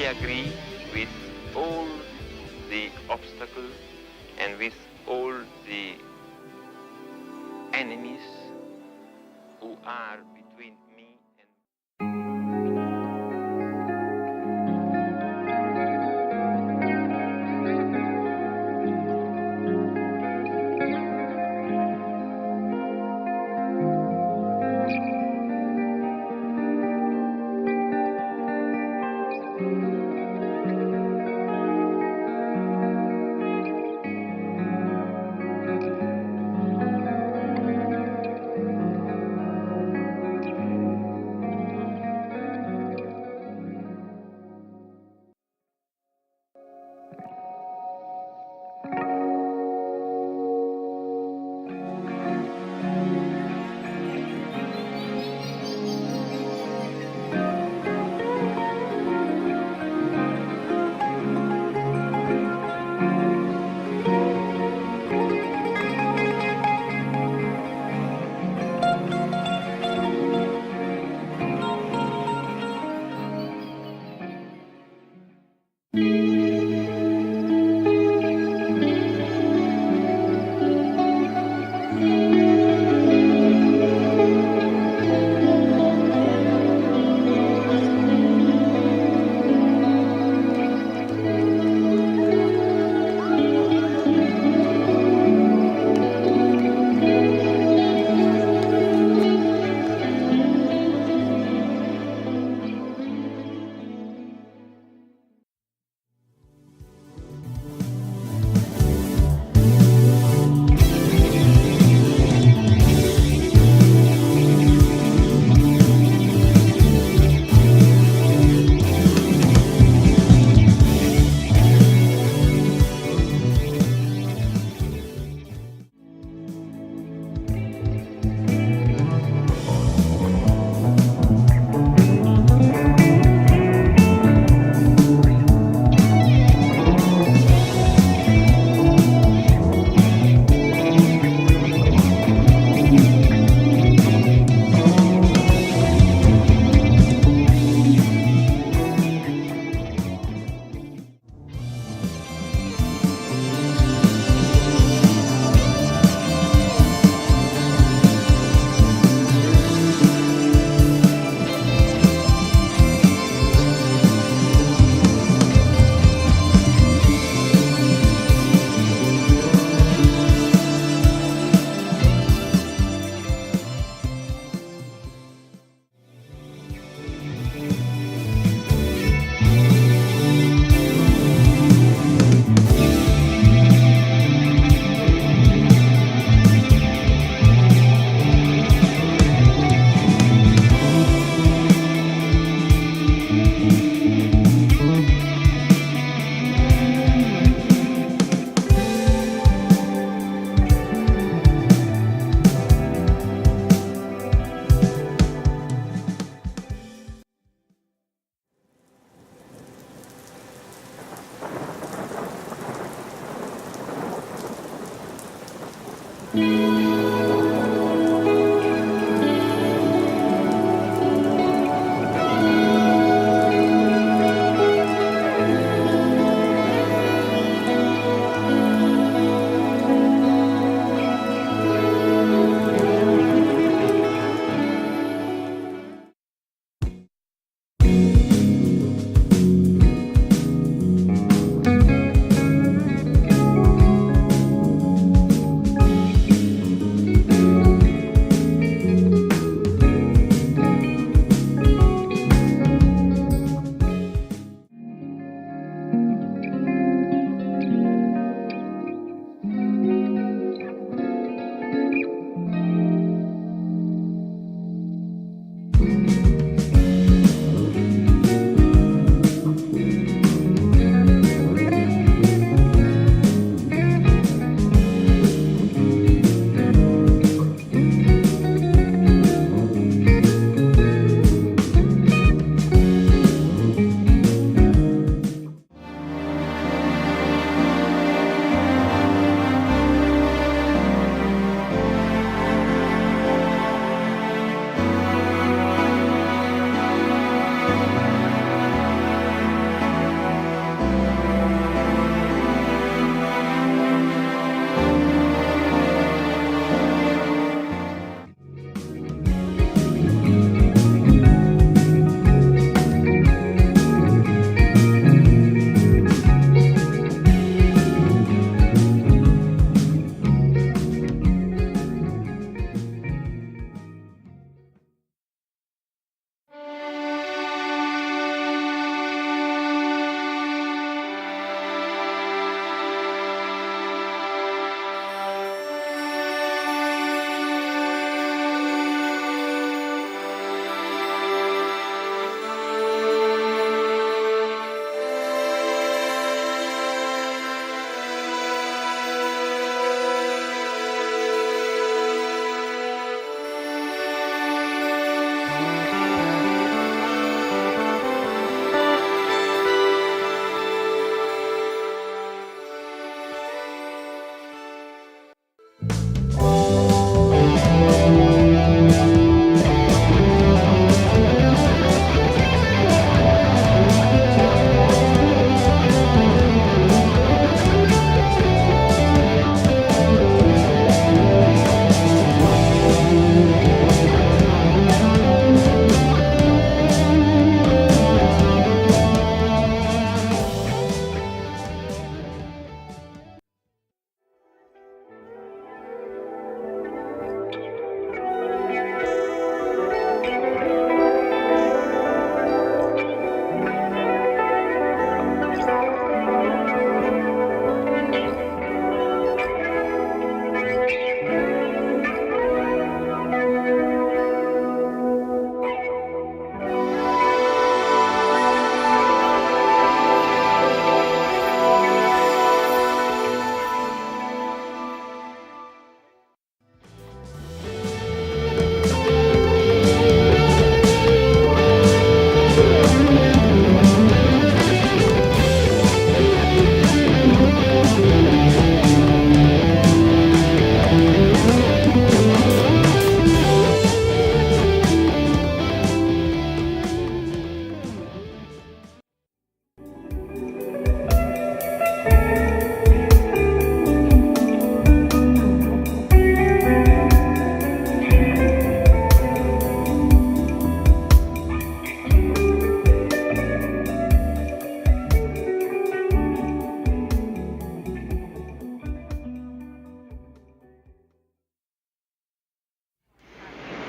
Agree with all the obstacles and with all the enemies who are between me and...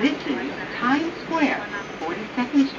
This is Times Square, 42nd